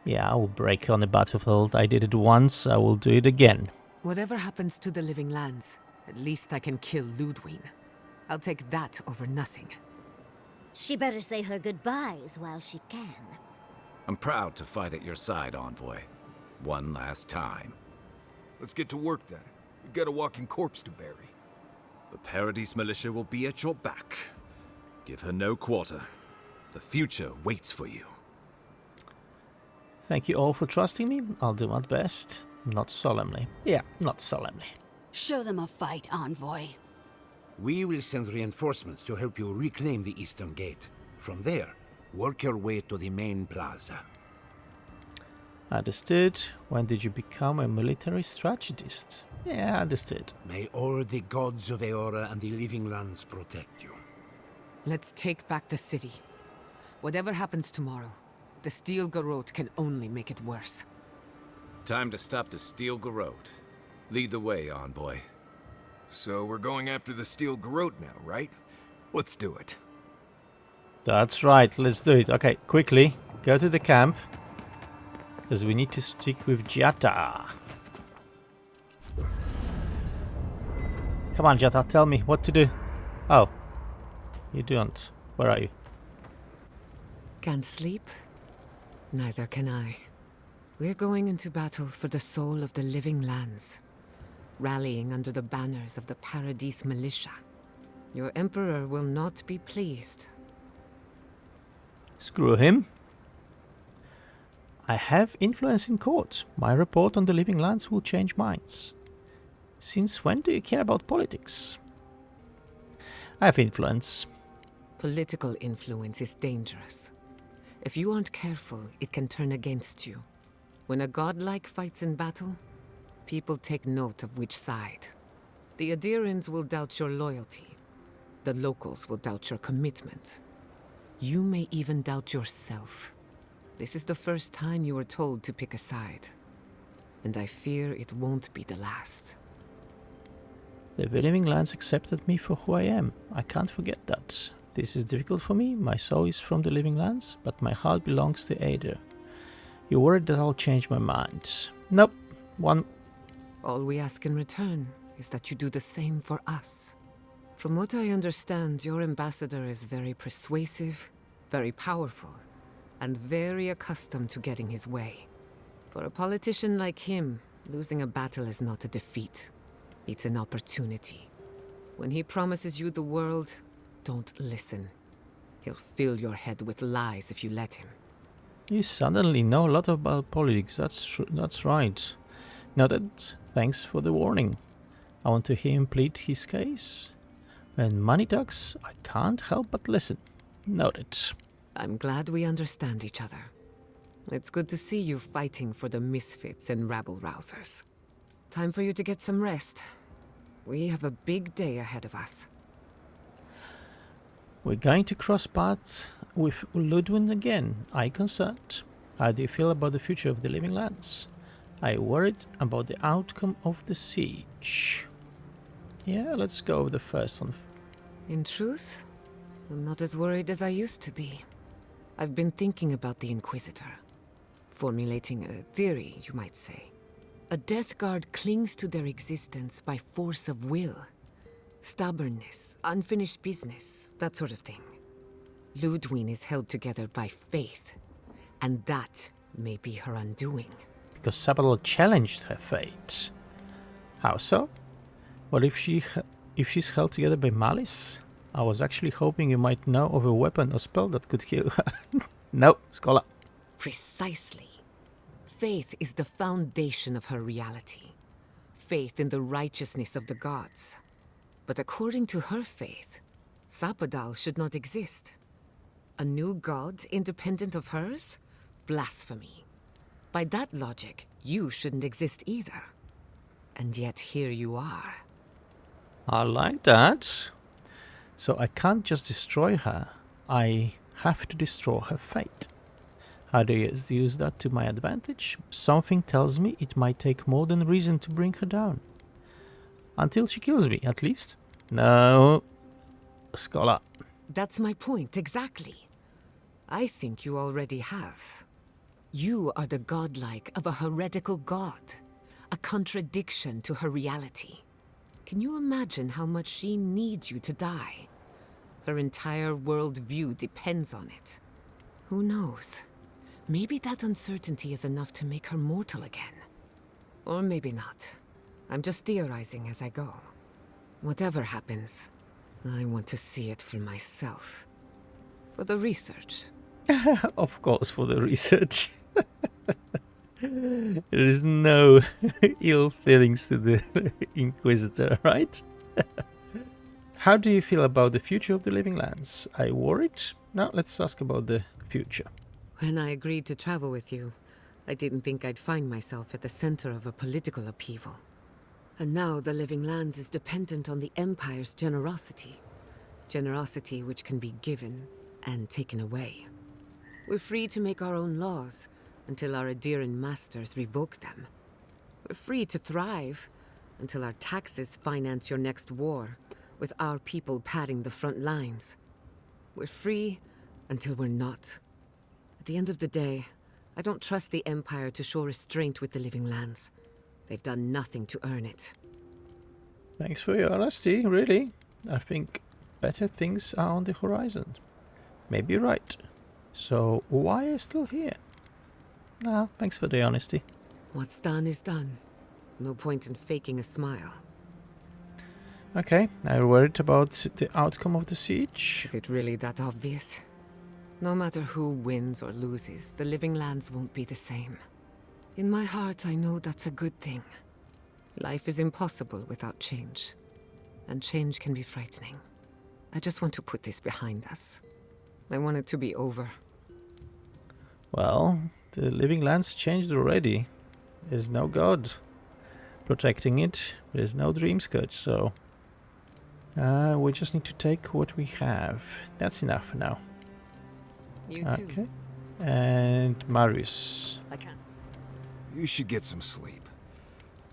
Yeah, I will break on the battlefield. I did it once, I will do it again. Whatever happens to the Living Lands, at least I can kill Ludwine. I'll take that over nothing. She better say her goodbyes while she can. I'm proud to fight at your side, Envoy. One last time. Let's get to work then. We've got a walking corpse to bury. The Paradis militia will be at your back. Give her no quarter. The future waits for you. Thank you all for trusting me. I'll do my best. Not solemnly. Yeah, not solemnly. Show them a fight, Envoy. We will send reinforcements to help you reclaim the Eastern Gate. From there, work your way to the main plaza. Understood. When did you become a military strategist? Yeah, understood. May all the gods of Eora and the Living Lands protect you. Let's take back the city. Whatever happens tomorrow, the Steel Garrote can only make it worse. Time to stop the Steel Garrote. Lead the way, Envoy. So we're going after the Steel Garrote now, right? Let's do it. That's right, let's do it. Okay, quickly, go to the camp. Because we need to stick with Jata. Come on, Jata, tell me what to do. Oh, you don't. Where are you? Can't sleep? Neither can I. We're going into battle for the soul of the living lands, rallying under the banners of the Paradis militia. Your Emperor will not be pleased. Screw him. I have influence in court. My report on the living lands will change minds. Since when do you care about politics? I have influence. Political influence is dangerous. If you aren't careful, it can turn against you. When a godlike fights in battle, people take note of which side. The Adirans will doubt your loyalty. The locals will doubt your commitment. You may even doubt yourself. This is the first time you were told to pick a side. And I fear it won't be the last. The living lands accepted me for who I am. I can't forget that. This is difficult for me. My soul is from the living lands, but my heart belongs to Ada. You're worried that I'll change my mind. Nope. All we ask in return is that you do the same for us. From what I understand, your ambassador is very persuasive, very powerful, and very accustomed to getting his way. For a politician like him, losing a battle is not a defeat. It's an opportunity. When he promises you the world, don't listen. He'll fill your head with lies if you let him. You suddenly know a lot about politics. That's right. Noted. Thanks for the warning. I want to hear him plead his case. When money talks, I can't help but listen. Noted. I'm glad we understand each other. It's good to see you fighting for the misfits and rabble-rousers. Time for you to get some rest. We have a big day ahead of us. We're going to cross paths with Ludwig again. I concerned. How do you feel about the future of the living lands? I worried about the outcome of the siege. Yeah, let's go with the first one. In truth, I'm not as worried as I used to be. I've been thinking about the Inquisitor. Formulating a theory, you might say. A death guard clings to their existence by force of will. Stubbornness, unfinished business, that sort of thing. Ludwig is held together by faith, and that may be her undoing. Because Sapiento challenged her fate. How so? What if she's held together by malice? I was actually hoping you might know of a weapon or spell that could heal her. No, scholar. Precisely. Faith is the foundation of her reality. Faith in the righteousness of the gods. But according to her faith, Sapiento should not exist. A new god independent of hers? Blasphemy. By that logic, you shouldn't exist either. And yet here you are. I like that. So I can't just destroy her. I have to destroy her fate. How do you use that to my advantage? Something tells me it might take more than reason to bring her down. Until she kills me, at least. No. Scholar. That's my point, exactly. I think you already have. You are the godlike of a heretical god. A contradiction to her reality. Can you imagine how much she needs you to die? Her entire worldview depends on it. Who knows? Maybe that uncertainty is enough to make her mortal again. Or maybe not. I'm just theorizing as I go. Whatever happens, I want to see it for myself. For the research. Of course, for the research. There is no ill feelings to the Inquisitor, right? How do you feel about the future of the living lands? Are you worried? Now let's ask about the future. When I agreed to travel with you, I didn't think I'd find myself at the center of a political upheaval. And now the living lands is dependent on the Empire's generosity. Generosity which can be given and taken away. We're free to make our own laws until our Adiran masters revoke them. We're free to thrive until our taxes finance your next war, with our people padding the front lines. We're free until we're not. At the end of the day, I don't trust the Empire to show restraint with the Living Lands. They've done nothing to earn it. Thanks for your honesty, really. I think better things are on the horizon. Maybe you're right. So why are you still here? Nah, thanks for the honesty. What's done is done. No point in faking a smile. Okay, are you worried about the outcome of the siege? Is it really that obvious? No matter who wins or loses, the Living Lands won't be the same. In my heart, I know that's a good thing. Life is impossible without change. And change can be frightening. I just want to put this behind us. I want it to be over. Well, the Living Lands changed already. There's no god protecting it. There's no dream scourge, so we just need to take what we have. That's enough for now. You too. Okay. And Marius. I can. You should get some sleep.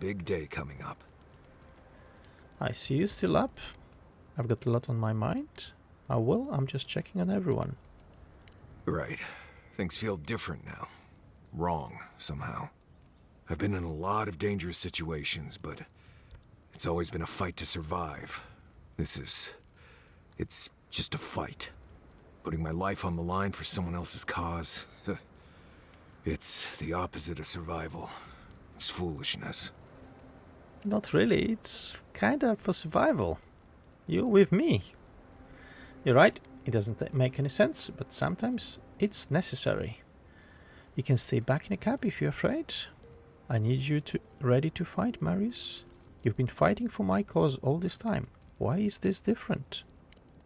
Big day coming up. I see you still up. I've got a lot on my mind. Oh well, I'm just checking on everyone. Right. Things feel different now. Wrong, somehow. I've been in a lot of dangerous situations, but it's always been a fight to survive. It's just a fight. Putting my life on the line for someone else's cause. It's the opposite of survival. It's foolishness. Not really, it's kinda for survival. You're with me. You're right, it doesn't make any sense, but sometimes it's necessary. You can stay back in a cab if you're afraid. I need you ready to fight, Marius. You've been fighting for my cause all this time. Why is this different?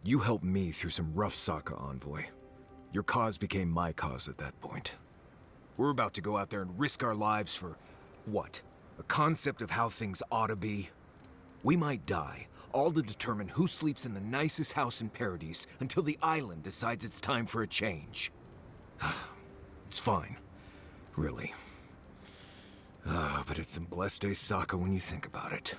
You helped me through some rough Saka, Envoy. Your cause became my cause at that point. We're about to go out there and risk our lives for what? A concept of how things ought to be? We might die, all to determine who sleeps in the nicest house in Paradis until the island decides it's time for a change. It's fine. Really. But it's some blessed day Saka when you think about it.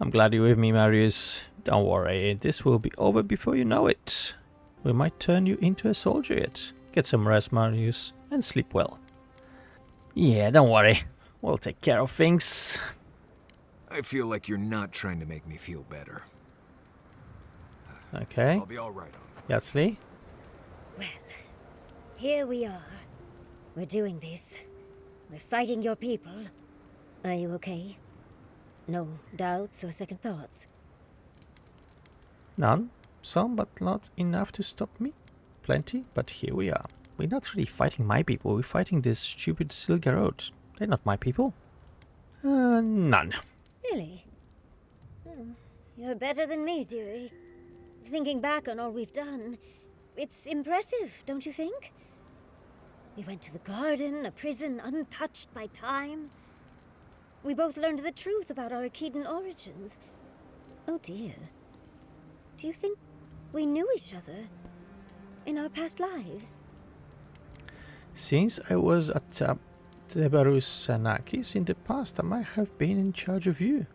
I'm glad you're with me, Marius. Don't worry, this will be over before you know it. We might turn you into a soldier yet. Get some rest, Marius, and sleep well. Yeah, don't worry. We'll take care of things. I feel like you're not trying to make me feel better. Okay. I'll be alright. Yatsli? Well, here we are. We're doing this. We're fighting your people. Are you okay? No doubts or second thoughts? None. Some, but not enough to stop me. Plenty, but here we are. We're not really fighting my people. We're fighting this stupid Silgarot. They're not my people. None. Really? You're better than me, dearie. Thinking back on all we've done, it's impressive, don't you think? We went to the garden, a prison untouched by time. We both learned the truth about our Akedan origins. Oh dear. Do you think we knew each other in our past lives? Since I was at Tebarus Sanakis in the past, I might have been in charge of you.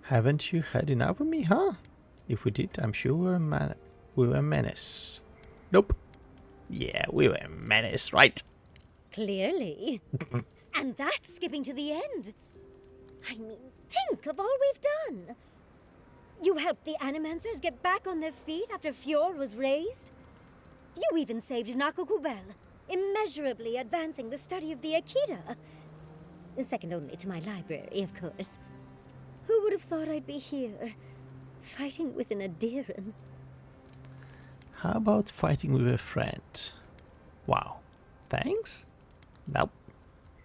Haven't you had enough of me, huh? If we did, I'm sure we were a menace. Nope. Yeah, we were a menace, right? Clearly. And that's skipping to the end. I mean, think of all we've done. You helped the Animancers get back on their feet after Fjord was raised. You even saved Nakokubel, immeasurably advancing the study of the Akita. Second only to my library, of course. Who would have thought I'd be here, fighting with an Adiran? How about fighting with a friend? Wow. Thanks? Nope.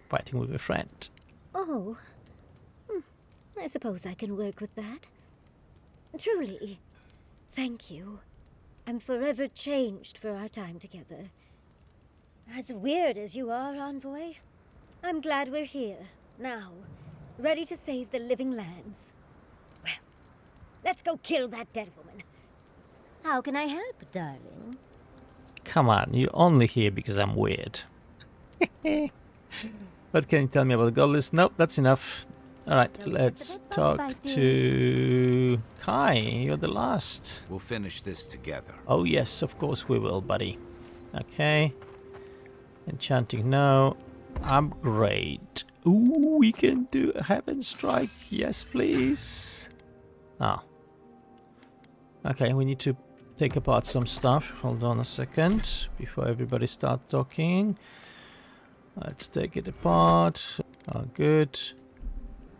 Fighting with a friend. Oh. I suppose I can work with that. Truly. Thank you. I'm forever changed for our time together. As weird as you are, Envoy, I'm glad we're here, now, ready to save the Living Lands. Well, let's go kill that dead woman. How can I help, darling? Come on, you're only here because I'm weird. What can you tell me about the Godless? Nope, that's enough. Alright, let's talk to Kai. You're the last. We'll finish this together. Oh yes, of course we will, buddy. Okay. Enchanting, no. Upgrade. Ooh, we can do Heaven Strike. Yes, please. Ah. Okay, we need to take apart some stuff. Hold on a second before everybody starts talking. Let's take it apart. Oh, good.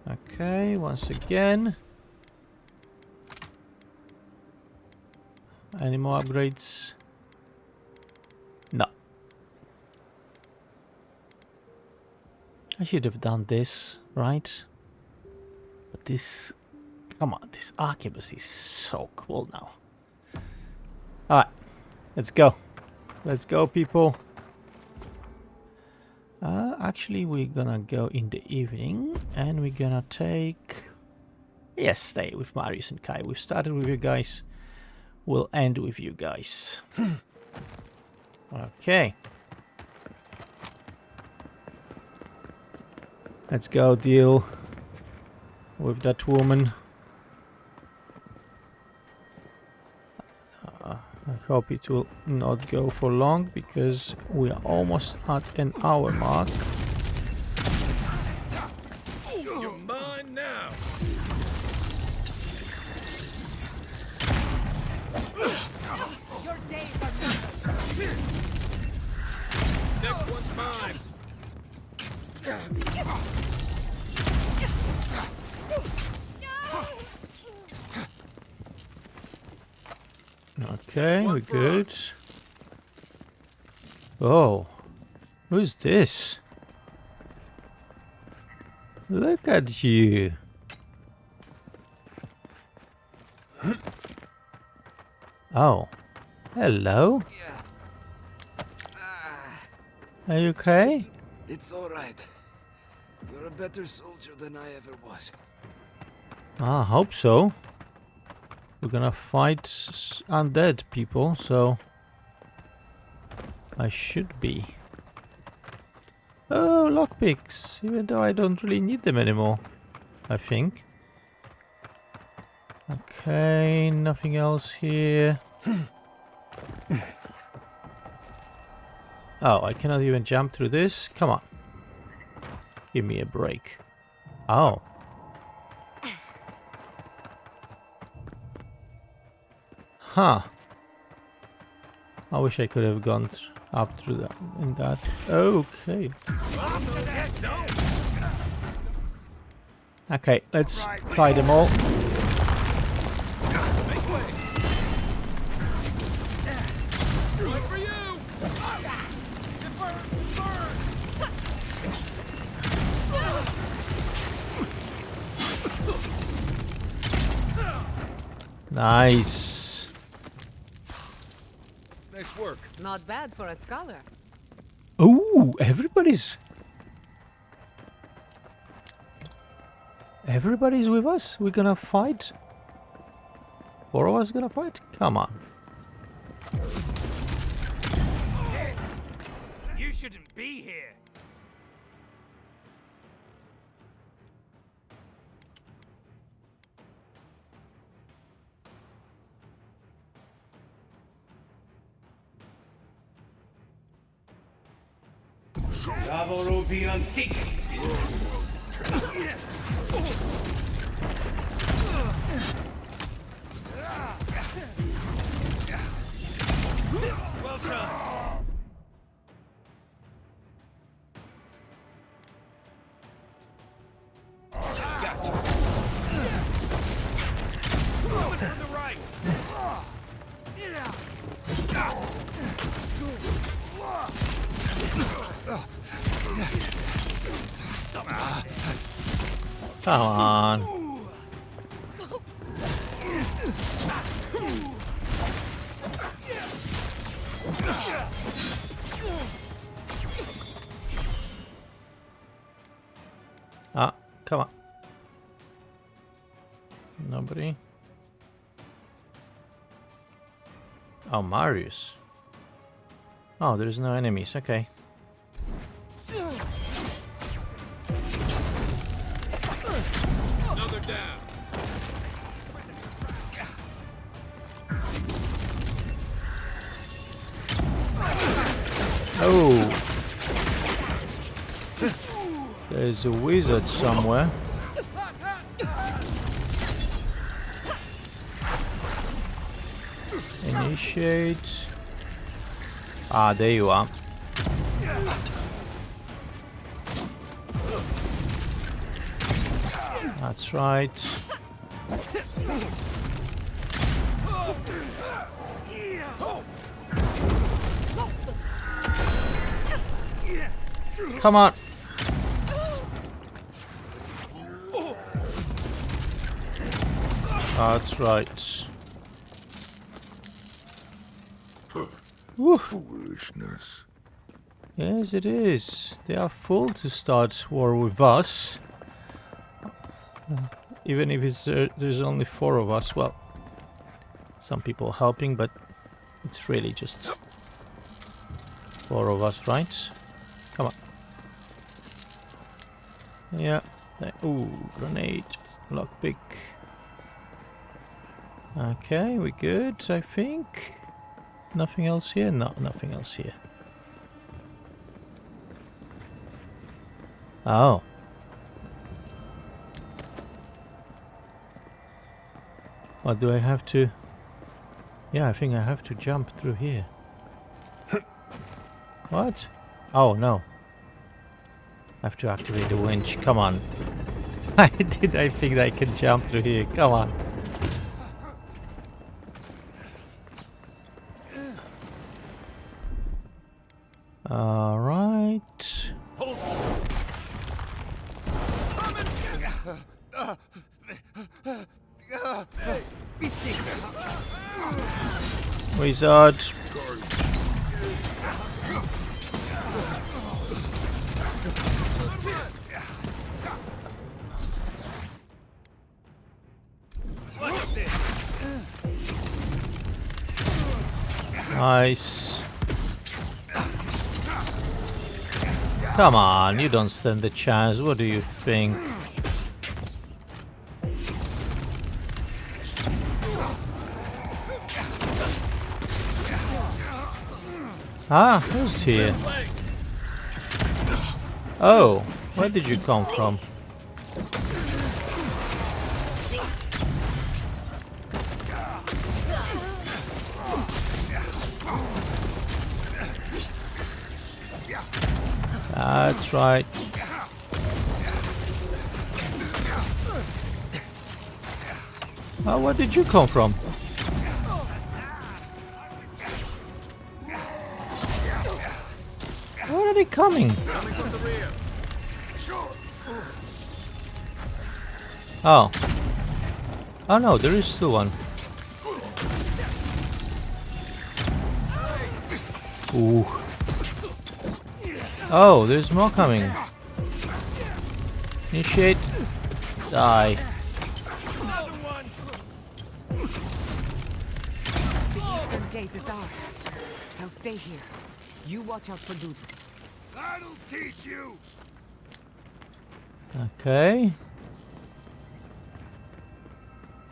Okay, once again. Any more upgrades? No. I should have done this, right? But this... Come on, this arquebus is so cool now. Alright, let's go. Let's go, people. Actually, we're gonna go in the evening, and we're gonna take... Yes, stay with Marius and Kai. We've started with you guys. We'll end with you guys. Okay. Let's go deal with that woman. I hope it will not go for long, because we are almost at an hour mark. You're mine now. Your days are numbered. Next one's mine. Okay, we're good. Oh, who's this? Look at you. Oh, hello. Are you okay? It's all right. You're a better soldier than I ever was. I hope so. We're gonna fight undead people, so I should be. Oh, lockpicks, even though I don't really need them anymore, I think. Okay, nothing else here. Oh, I cannot even jump through this? Come on. Give me a break. Oh. Huh. I wish I could have gone up through that in that. Okay. Okay, let's tie them all. Nice. Nice work. Not bad for a scholar. Ooh, everybody's with us. We're gonna fight. 4 of us gonna fight? Come on. You shouldn't be here. Davoropian sick. Well done. Gotcha. Coming from the right. Come on. Ah, come on. Nobody. Oh, Marius. Oh, there's no enemies. Okay. down. Oh. There's a wizard somewhere. Initiate. Ah, there you are. That's right. Come on. That's right. Foolishness. Yes, it is. They are full to start war with us. Even if it's, there's only 4 of us. Well, some people helping, but it's really just 4 of us, right? Come on. Yeah. Ooh, grenade. Lockpick. Okay, we good, I think. Nothing else here? No, nothing else here. Oh. What do I have to... Yeah, I think I have to jump through here. What? Oh, no. I have to activate the winch. Come on. I think I can jump through here. Come on. Alright. Wizard. Nice. Come on, you don't stand a chance. What do you think? Ah, who's here? Oh, where did you come from? That's right. Oh, where did you come from? Where are they coming? Oh. Oh no, there is still one. Ooh. Oh, there's more coming. Initiate. Die. The eastern gate is ours. I'll stay here. You watch out for Dude. That'll teach you. Okay.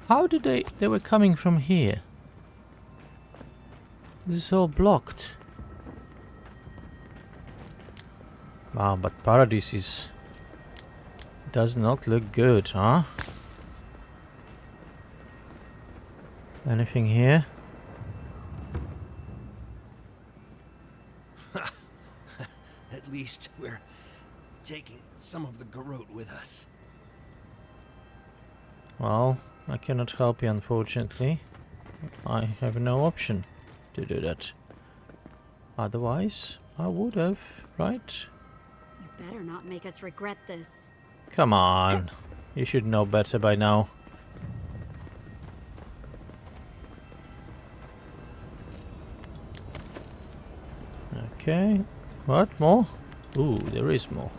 How did they were coming from here? This is all blocked. Wow, but Paradis does not look good, huh? Anything here? At least we're taking some of the garrote with us. Well, I cannot help you, unfortunately. I have no option to do that. Otherwise, I would have, right? You better not make us regret this. Come on. You should know better by now. Okay. What? More? Ooh, there is more.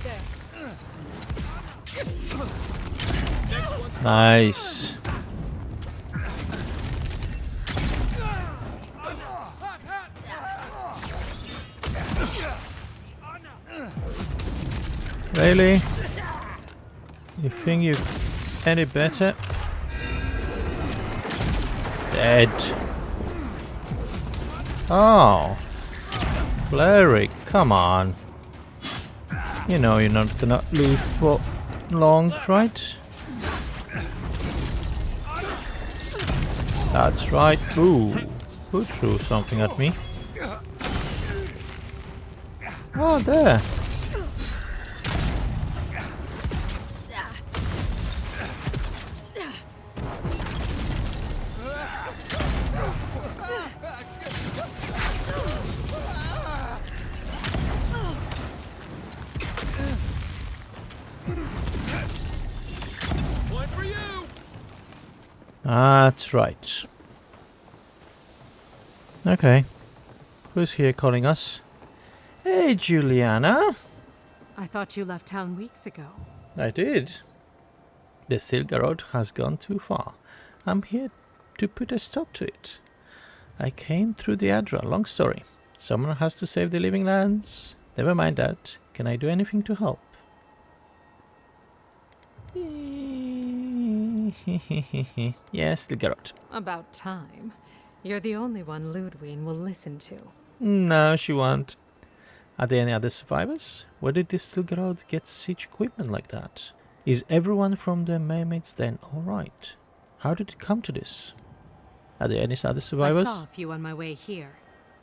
right there. Nice. Really? You think you're any better? Dead. Oh. Cleric, come on. You know you're not gonna live for long, right? That's right. Ooh. Who threw something at me? Oh, there. That's right. Okay. Who's here calling us? Hey, Juliana. I thought you left town weeks ago. I did. The Silgarod has gone too far. I'm here to put a stop to it. I came through the Adra. Long story. Someone has to save the living lands. Never mind that. Can I do anything to help? Yes, Silgarod. About time. You're the only one Ludwig will listen to. No, she won't. Are there any other survivors? Where did the Silgarod get such equipment like that? Is everyone from the Mermaid's Den alright? How did it come to this? Are there any other survivors? I saw a few on my way here.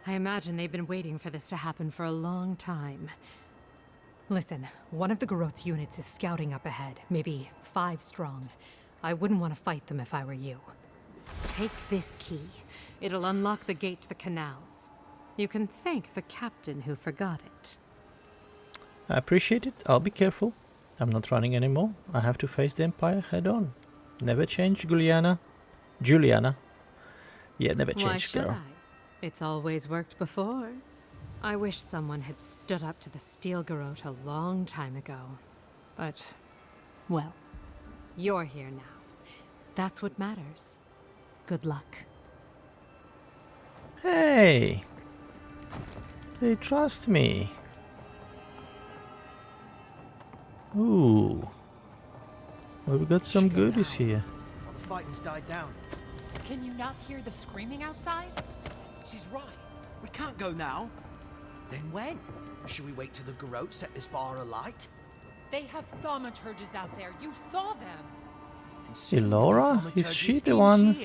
I imagine they've been waiting for this to happen for a long time. Listen, one of the Garot's units is scouting up ahead, maybe 5 strong. I wouldn't want to fight them if I were you. Take this key. It'll unlock the gate to the canals. You can thank the captain who forgot it. I appreciate it. I'll be careful. I'm not running anymore. I have to face the Empire head on. Never change, Juliana. Yeah, never change, Why should girl. I? It's always worked before. I wish someone had stood up to the Steel Garrote a long time ago. But, well, you're here now. That's what matters. Good luck. Hey! They trust me. Ooh. Well, we got some goodies here. All the fighting's died down. Can you not hear the screaming outside? She's right. We can't go now. Then when? Should we wait till the Garrote set this bar alight? They have thaumaturges out there. You saw them. Elora? Is she the one?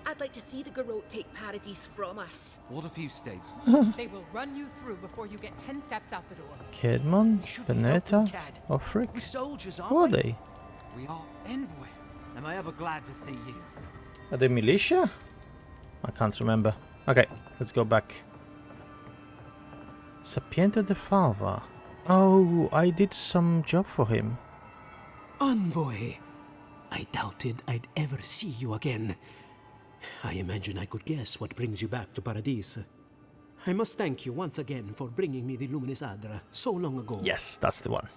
I'd like to see the Garrote take Paradis from us. What if you stay? They will run you through before you get 10 steps out the door. Kedmon? Beneta? Offric? Who are they? We are Envoy. Am I ever glad to see you? Are they militia? I can't remember. Okay, let's go back. Sapiento de Falva. Oh, I did some job for him. Envoy. I doubted I'd ever see you again. I imagine I could guess what brings you back to Paradis. I must thank you once again for bringing me the Luminous Adra so long ago. Yes, that's the one.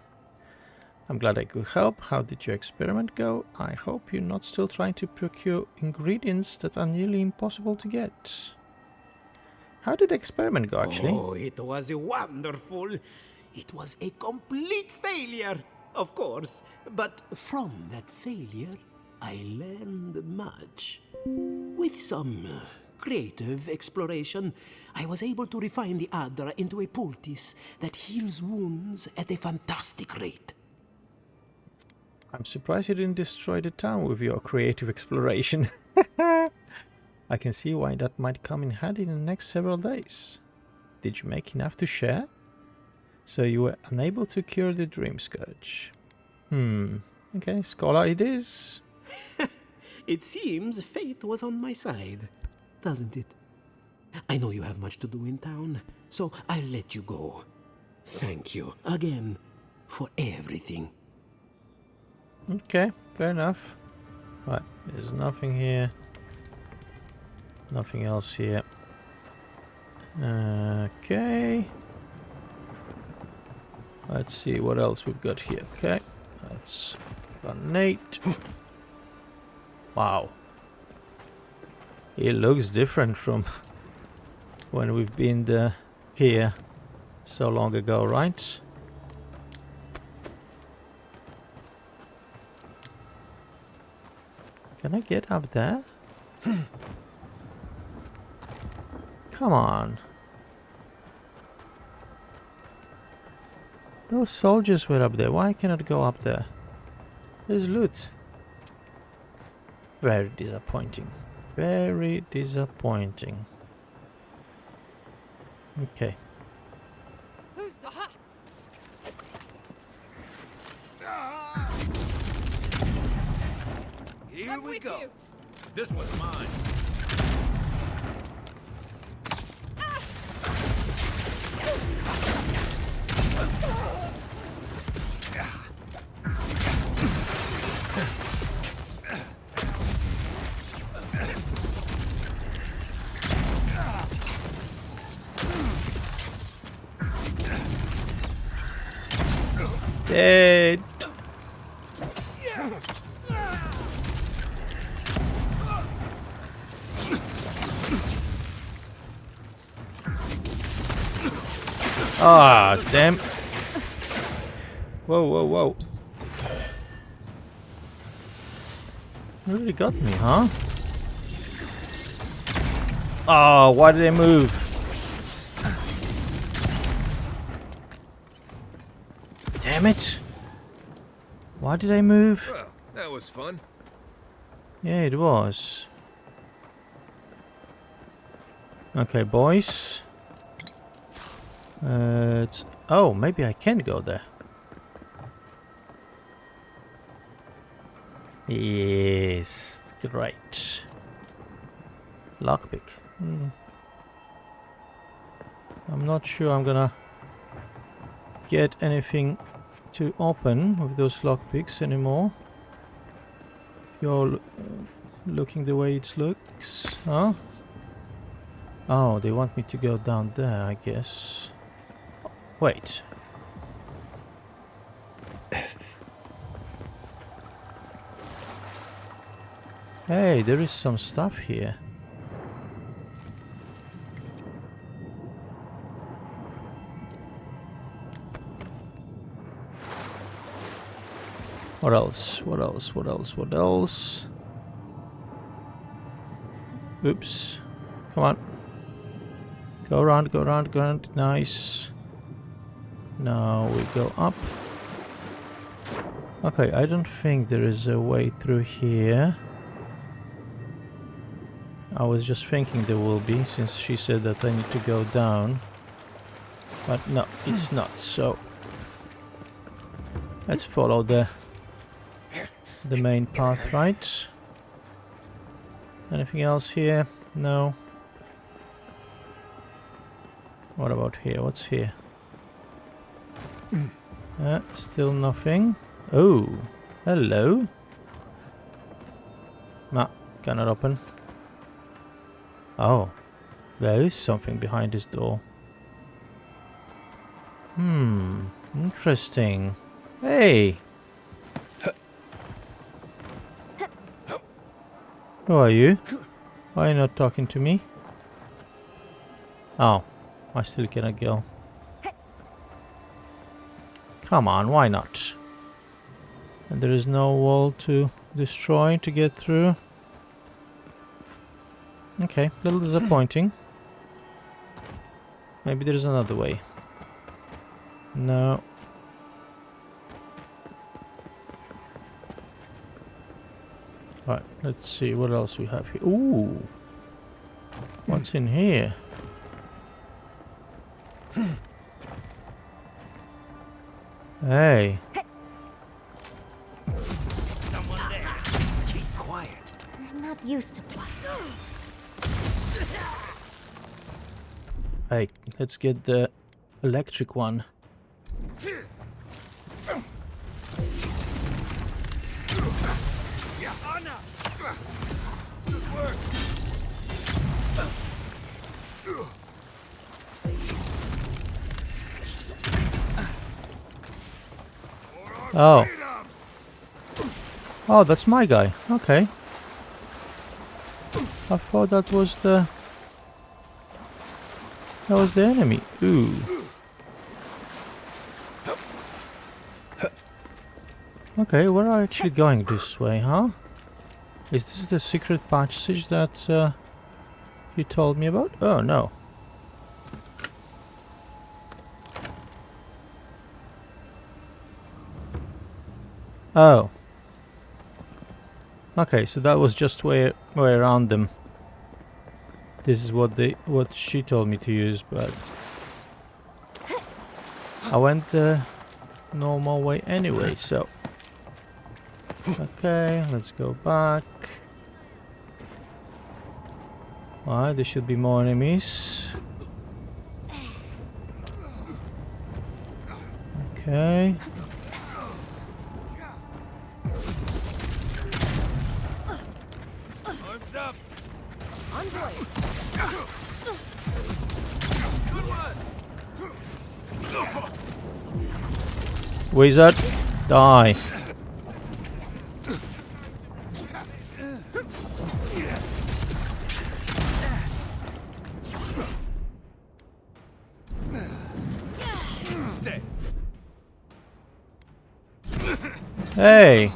I'm glad I could help. How did your experiment go? I hope you're not still trying to procure ingredients that are nearly impossible to get. How did the experiment go, actually? Oh, it was wonderful. It was a complete failure, of course. But from that failure, I learned much. With some creative exploration, I was able to refine the Adra into a poultice that heals wounds at a fantastic rate. I'm surprised you didn't destroy the town with your creative exploration. I can see why that might come in handy in the next several days. Did you make enough to share? So you were unable to cure the Dream Scourge. Okay, Scholar it is. It seems fate was on my side, doesn't it? I know you have much to do in town, so I'll let you go. Thank you again for everything. Okay, fair enough. Right, there's nothing here. Nothing else here. Okay. Let's see what else we've got here. Okay, that's grenade. Wow. It looks different from when we've been here so long ago, right? Can I get up there? Come on. Those soldiers were up there. Why cannot go up there? There's loot. Very disappointing. Very disappointing. Okay. Who's the Here we go. This one's mine. Dead. Ah, damn. Whoa, whoa, whoa. You really got me, huh? Oh, why did they move? Damn it. Why did they move? Well, that was fun. Yeah, it was. Okay, boys. Oh, maybe I can go there. Yes, great. Lockpick. I'm not sure I'm gonna get anything to open with those lockpicks anymore. You're looking the way it looks, huh? Oh, they want me to go down there, I guess. Wait. Hey, there is some stuff here. What else? What else? What else? What else? Oops. Come on. Go around, go around, go around. Nice. Now we go up. Okay, I don't think there is a way through here. I was just thinking there will be, since she said that I need to go down. But no, it's not, so... Let's follow the main path, right? Anything else here? No. What about here? What's here? Still nothing. Oh, hello. Nah, cannot open. Oh, there is something behind this door. Interesting. Hey! Who are you? Why are you not talking to me? Oh, I still cannot go. Come on, why not? And there is no wall to destroy to get through. Okay, a little disappointing. Maybe there's another way. No. Right, let's see what else we have here. Ooh! What's in here? Hey. Someone there. Keep quiet. I'm not used to quiet. Hey, let's get the electric one. Good work. Oh. Oh, that's my guy. Okay. I thought that was the enemy. Ooh. Okay, we're actually going this way, huh? Is this the secret passage that you told me about? Oh, no. Oh. Okay, so that was just way around them. This is what she told me to use, but I went the normal way anyway, so okay, let's go back. Alright, there should be more enemies. Okay. Arms up. Envoy. Good one. Wizard, die. Stay. Hey.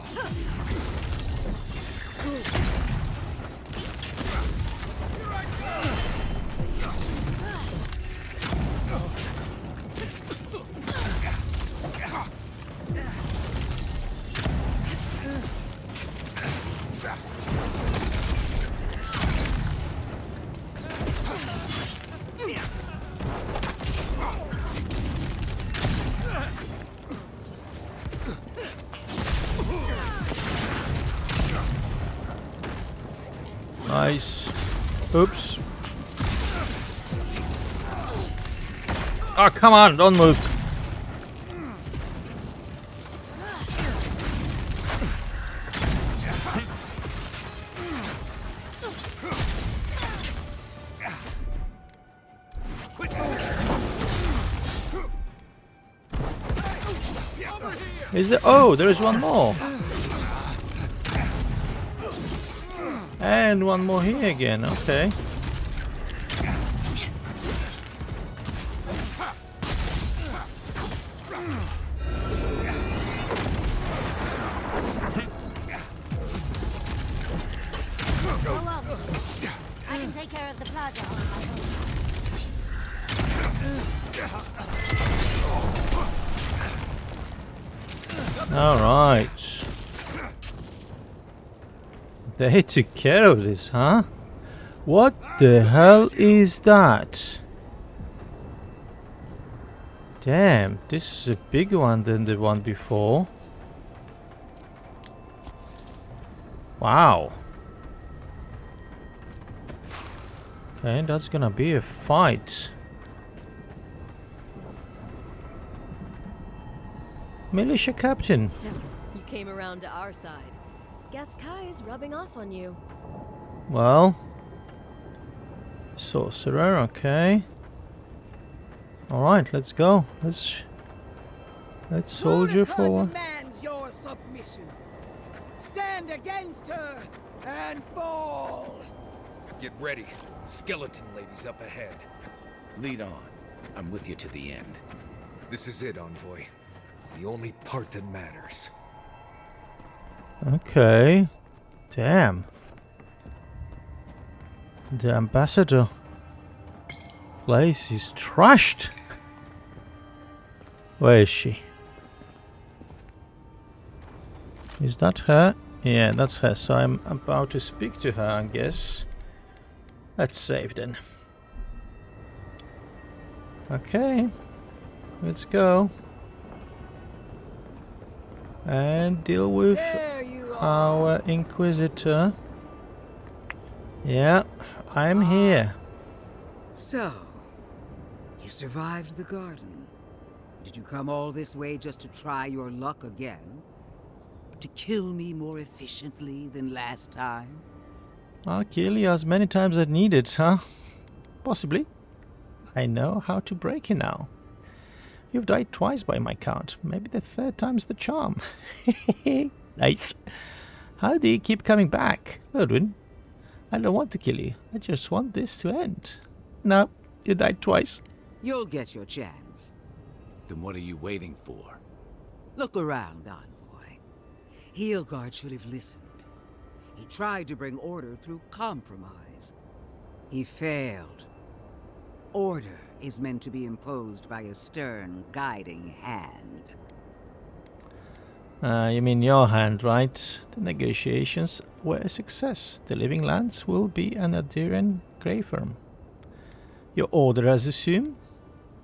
Nice. Oops. Oh, come on, don't move. Is there? Oh, there is one more. And one more here again, okay. I can take care of the plaza. All right. They took care of this, huh? What the hell is that? Damn, this is a bigger one than the one before. Wow. Okay, that's gonna be a fight. Militia captain. So, you came around to our side. Guess Kai's rubbing off on you. Well, sorcerer, okay. All right, let's go. Let's soldier forward. Demands your submission. Stand against her and fall. Get ready. Skeleton lady's up ahead. Lead on. I'm with you to the end. This is it, Envoy. The only part that matters. Okay. Damn. The ambassador place is trashed. Where is she? Is that her? Yeah, that's her. So I'm about to speak to her, I guess. Let's save then. Okay. Let's go. And deal with our Inquisitor. Yeah, I'm here. So, you survived the garden. Did you come all this way just to try your luck again? To kill me more efficiently than last time? I'll kill you as many times as needed, huh? Possibly. I know how to break you now. You've died twice by my count. Maybe the third time's the charm. Nice. How do you keep coming back? Edwin, I don't want to kill you. I just want this to end. No, you died twice. You'll get your chance. Then what are you waiting for? Look around, Envoy. Heelguard should have listened. He tried to bring order through compromise. He failed. Order is meant to be imposed by a stern, guiding hand. You mean your hand, right? The negotiations were a success. The living lands will be an Adirian grave firm. Your order, as assumed?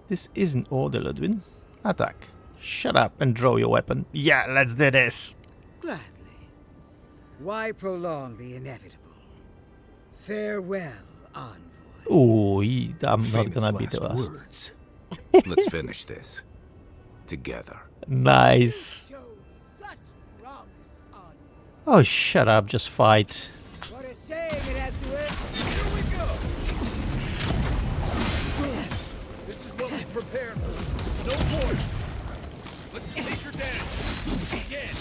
This isn't order, Ludwin. Attack. Shut up and draw your weapon. Yeah, let's do this. Gladly. Why prolong the inevitable? Farewell, Envoy. Oh, I'm not gonna be the last. Words. Let's finish this. Together. Nice. Oh, shut up, just fight. What a shame it has to end. Here we go! This is what we prepared for. No more. Let's take her down. Again.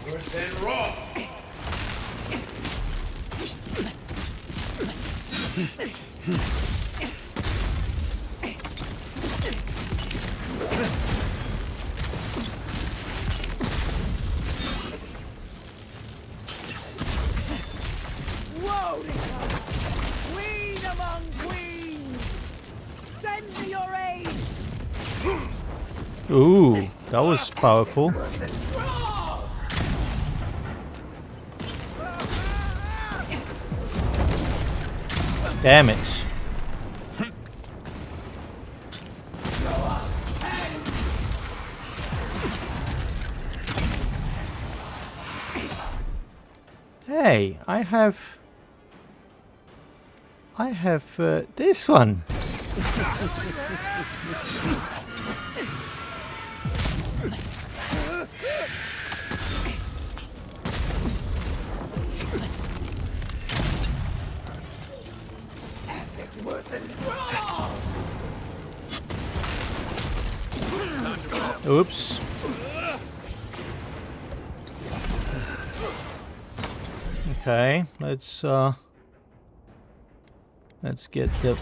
Worse than raw. Whoa, queen among queens! Send me your aid! Ooh, that was powerful. Damage. Hey, I have this one. Oops. Okay, let's get the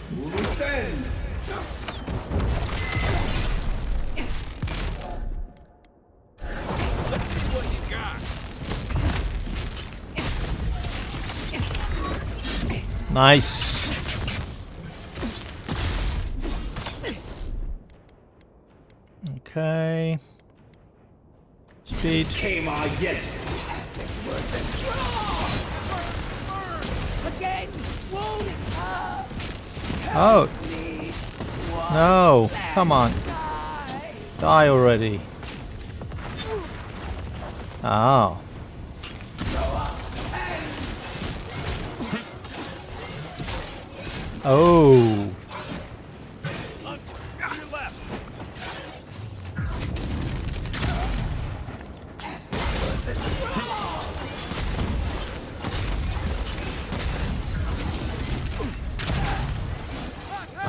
nice. Okay. Speed. Came on, yes. Again! Wounded! Oh. No. Come on. Die already. Oh. Oh.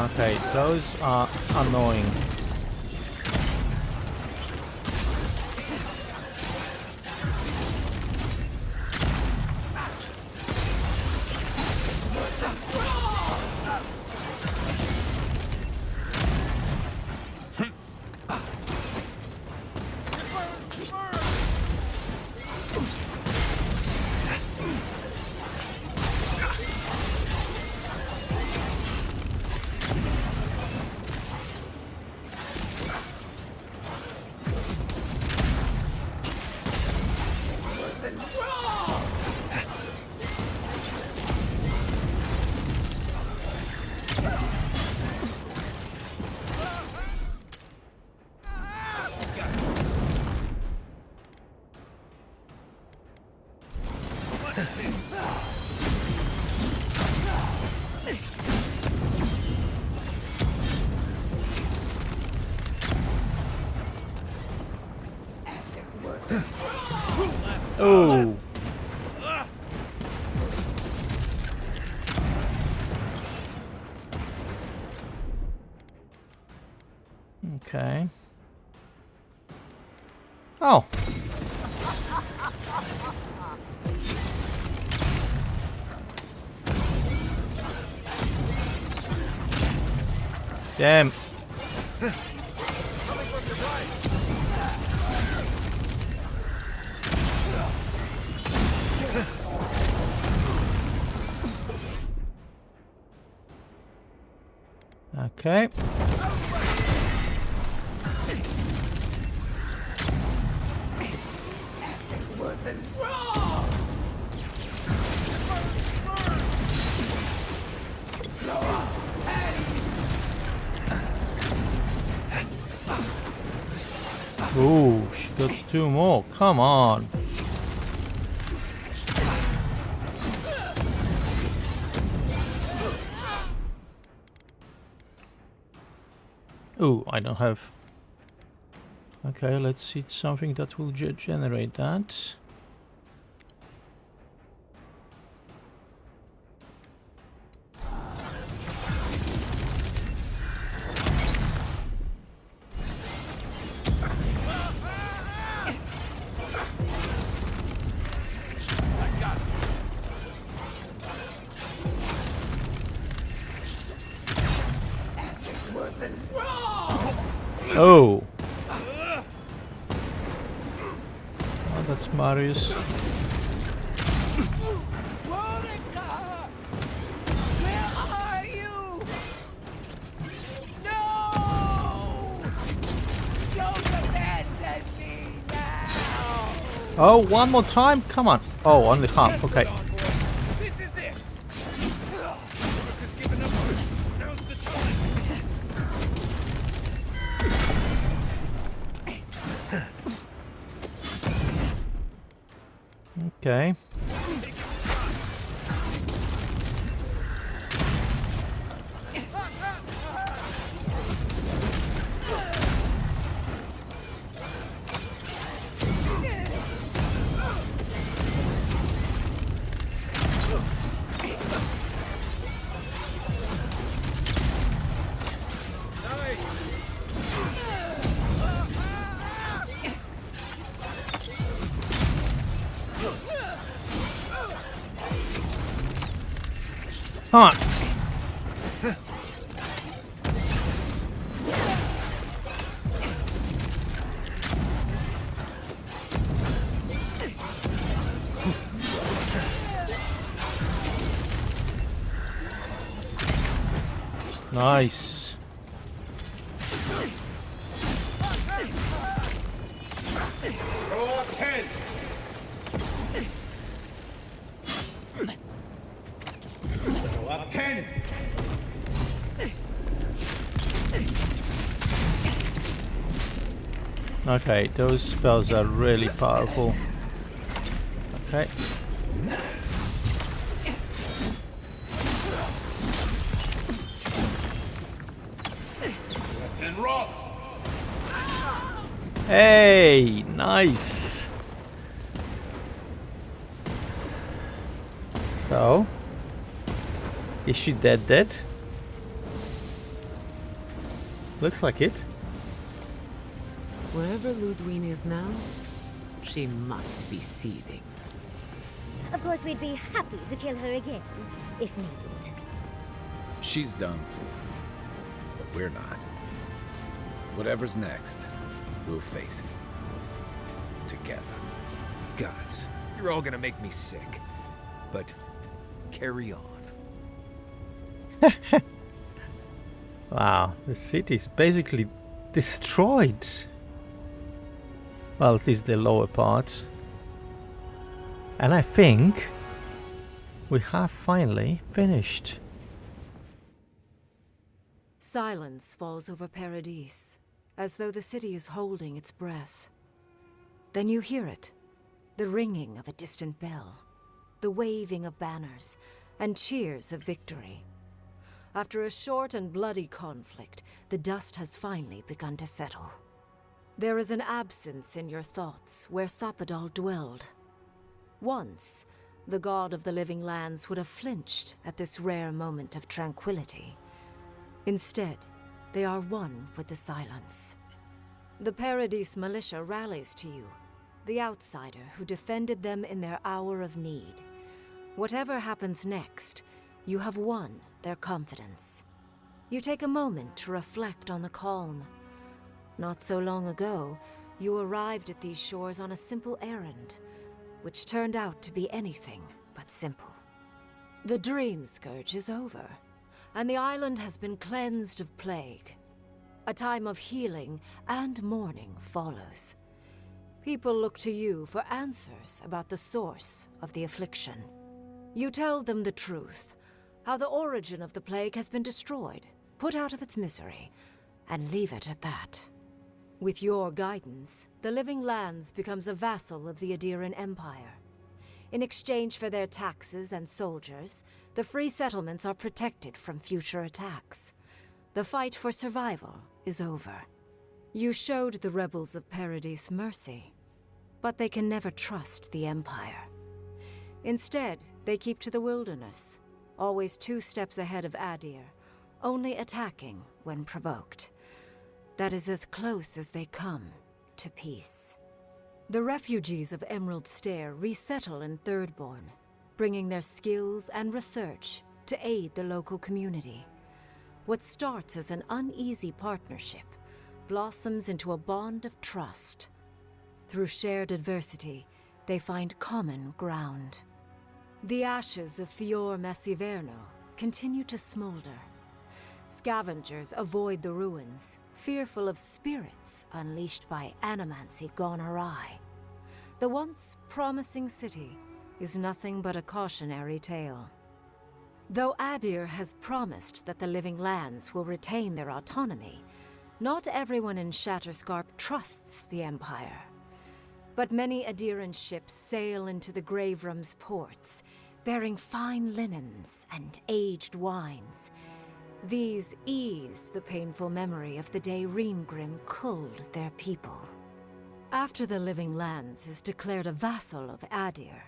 Okay, those are annoying. Oh. Okay. Oh. Damn. Okay. Ooh, she got 2 more. Come on. Ooh, I don't have. Okay, let's see something that will generate that. Oh. Oh, that's Marius. Where are you? No! Don't abandon me now! Oh, one more time? Come on. Oh, only half. Okay. This is it. Rook has given up. Now's the time. Okay. Come on. Nice. Roll 10. Roll up 10. Okay, those spells are really powerful. Okay. And roll. Hey, nice. So, is she dead? Looks like it. Wherever Ludwig is now, she must be seething. Of course, we'd be happy to kill her again, if needed. She's done for, but we're not. Whatever's next, we'll face it. Together. Gods, you're all gonna make me sick. But carry on. Wow, the city's basically destroyed. Well, at least the lower part. And I think we have finally finished. Silence falls over Paradis, as though the city is holding its breath. Then you hear it, the ringing of a distant bell, the waving of banners, and cheers of victory. After a short and bloody conflict, the dust has finally begun to settle. There is an absence in your thoughts where Sapiento dwelled. Once, the god of the living lands would have flinched at this rare moment of tranquility. Instead, they are one with the silence. The Paradis militia rallies to you, the outsider who defended them in their hour of need. Whatever happens next, you have won their confidence. You take a moment to reflect on the calm. Not so long ago, you arrived at these shores on a simple errand, which turned out to be anything but simple. The Dream Scourge is over, and the island has been cleansed of plague. A time of healing and mourning follows. People look to you for answers about the source of the affliction. You tell them the truth, how the origin of the plague has been destroyed, put out of its misery, and leave it at that. With your guidance, the Living Lands becomes a vassal of the Adiran Empire. In exchange for their taxes and soldiers, the free settlements are protected from future attacks. The fight for survival is over. You showed the rebels of Paradis mercy, but they can never trust the Empire. Instead, they keep to the wilderness, always 2 steps ahead of Adir, only attacking when provoked. That is as close as they come to peace. The refugees of Emerald Stair resettle in Thirdborn, bringing their skills and research to aid the local community. What starts as an uneasy partnership blossoms into a bond of trust. Through shared adversity, they find common ground. The ashes of Fior Messiverno continue to smolder. Scavengers avoid the ruins, fearful of spirits unleashed by animancy gone awry. The once promising city is nothing but a cautionary tale. Though Adir has promised that the Living Lands will retain their autonomy, not everyone in Shatterscarp trusts the Empire. But many Adiran ships sail into the Graveroom's ports, bearing fine linens and aged wines. These ease the painful memory of the day Reengrim culled their people. After the Living Lands is declared a vassal of Adir,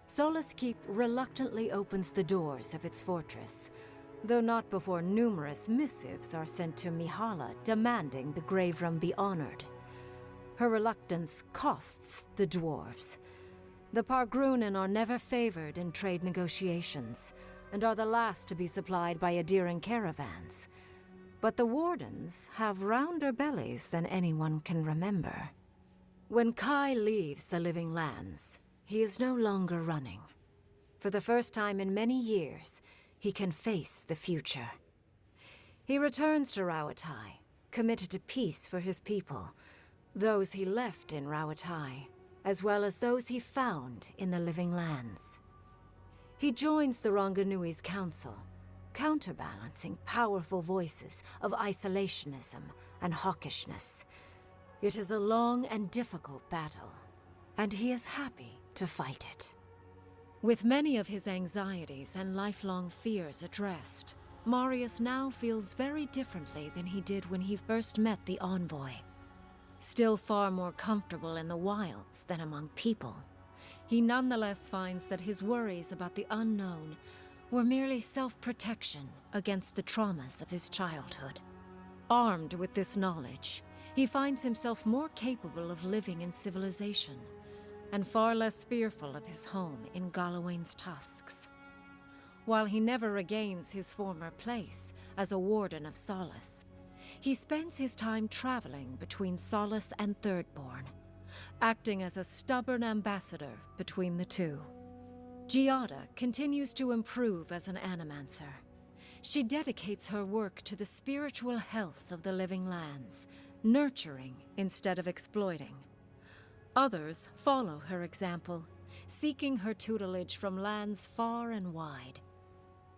Solace Keep reluctantly opens the doors of its fortress, though not before numerous missives are sent to Mihala demanding the Graveroom be honored. Her reluctance costs the dwarves. The Pargrunen are never favored in trade negotiations, and are the last to be supplied by Adiran caravans. But the Wardens have rounder bellies than anyone can remember. When Kai leaves the Living Lands, he is no longer running. For the first time in many years, he can face the future. He returns to Rauatai, committed to peace for his people, those he left in Rauatai, as well as those he found in the Living Lands. He joins the Ronganui's council, counterbalancing powerful voices of isolationism and hawkishness. It is a long and difficult battle, and he is happy to fight it. With many of his anxieties and lifelong fears addressed, Marius now feels very differently than he did when he first met the envoy. Still far more comfortable in the wilds than among people, he nonetheless finds that his worries about the unknown were merely self-protection against the traumas of his childhood. Armed with this knowledge, he finds himself more capable of living in civilization, and far less fearful of his home in Galawain's tusks. While he never regains his former place as a Warden of Solace, he spends his time traveling between Solace and Thirdborn, acting as a stubborn ambassador between the two. Giada continues to improve as an animancer. She dedicates her work to the spiritual health of the Living Lands, nurturing instead of exploiting. Others follow her example, seeking her tutelage from lands far and wide.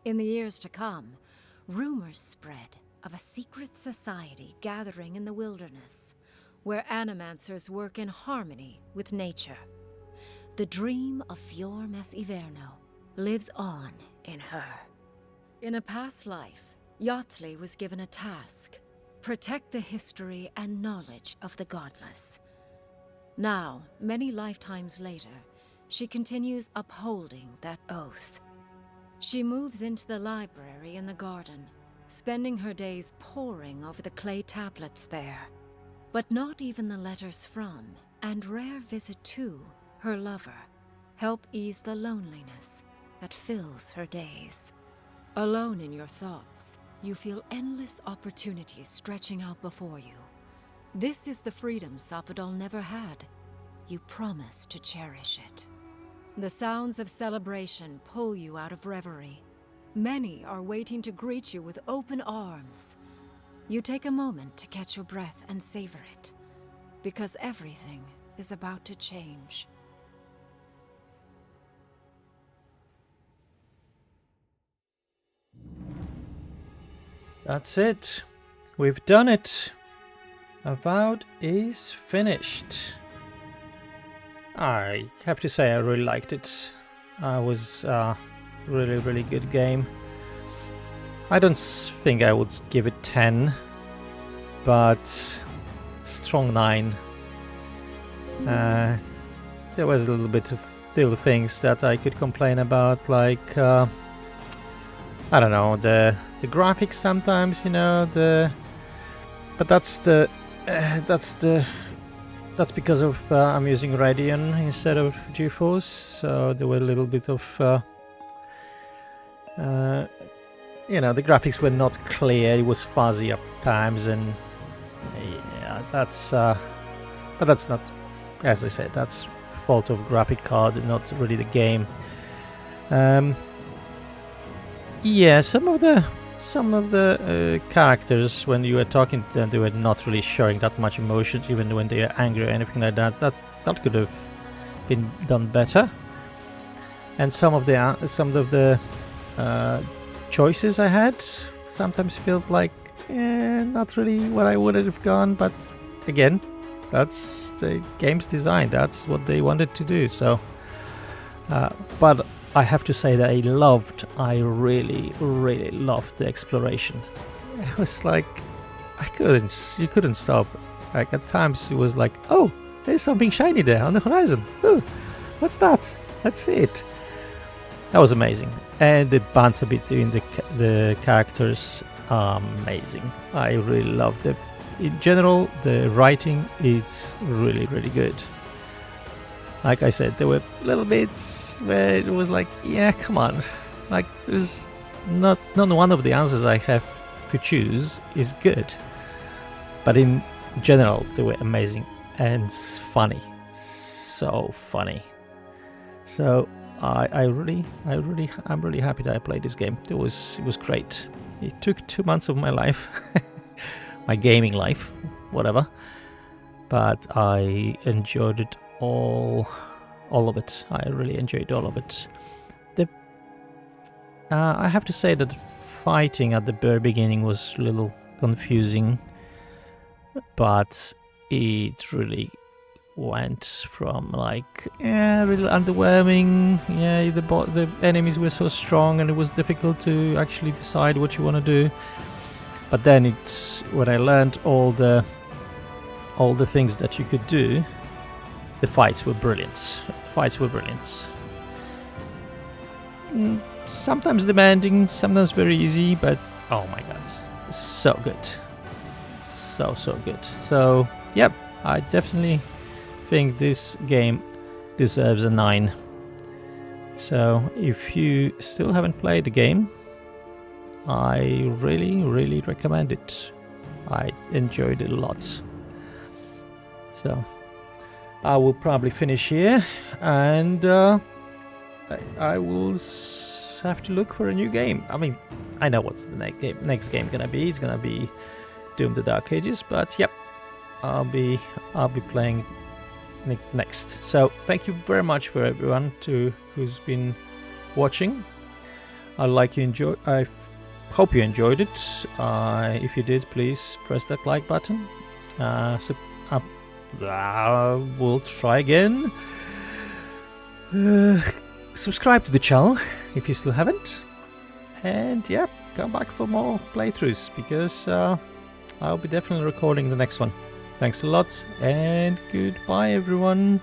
In the years to come, rumors spread of a secret society gathering in the wilderness, where animancers work in harmony with nature. The dream of Fior Messiverno lives on in her. In a past life, Yatsley was given a task: protect the history and knowledge of the godless. Now, many lifetimes later, she continues upholding that oath. She moves into the library in the garden, spending her days poring over the clay tablets there. But not even the letters from, and rare visit to, her lover help ease the loneliness that fills her days. Alone in your thoughts, you feel endless opportunities stretching out before you. This is the freedom Sapiento never had. You promise to cherish it. The sounds of celebration pull you out of reverie. Many are waiting to greet you with open arms. You take a moment to catch your breath and savor it, because everything is about to change. That's it. We've done it. Avowed is finished. I have to say I really liked it. It was a really good game. I don't think I would give it 10, but strong 9. There was a little bit of little things that I could complain about, like I don't know, the graphics sometimes, you know, but that's because of I'm using Radeon instead of GeForce, so there were a little bit of you know, the graphics were not clear, it was fuzzy at times, and yeah, that's but that's not, as I said, that's fault of graphic card, not really the game. Yeah, some of the characters, when you were talking to them, they were not really showing that much emotion, even when they are angry or anything like that. That could have been done better. And some of the choices I had sometimes felt like not really what I would have gone. But again, that's the game's design. That's what they wanted to do. So, but I have to say that I really loved the exploration. It was like, you couldn't stop. Like at times it was like, oh, there's something shiny there on the horizon. Ooh, what's that? Let's see it. That was amazing. And the banter between the characters are amazing. I really loved it. In general, the writing is really good. Like I said, there were little bits where it was like, yeah, come on. Like, there's none one of the answers I have to choose is good. But in general, they were amazing and funny. So funny. So I'm really happy that I played this game. It was great. It took 2 months of my life, my gaming life, whatever. But I enjoyed it all of it. I really enjoyed all of it. I have to say that fighting at the very beginning was a little confusing, but it really went from like really underwhelming. Yeah, the enemies were so strong and it was difficult to actually decide what you want to do. But then when I learned all the things that you could do, the fights were brilliant. Sometimes demanding, sometimes very easy, but oh my god, so good. So good. So, yep, I definitely think this game deserves a 9. So, if you still haven't played the game, I really recommend it. I enjoyed it a lot. So, I will probably finish here, and I will have to look for a new game. I mean, I know what's the next game gonna be. It's gonna be Doom: The Dark Ages, but yep, I'll be playing next. So thank you very much for everyone who's been watching. I hope you enjoyed it. If you did, please press that like button. We'll try again. Subscribe to the channel if you still haven't, and yeah, come back for more playthroughs, because I'll be definitely recording the next one. Thanks a lot, and goodbye everyone.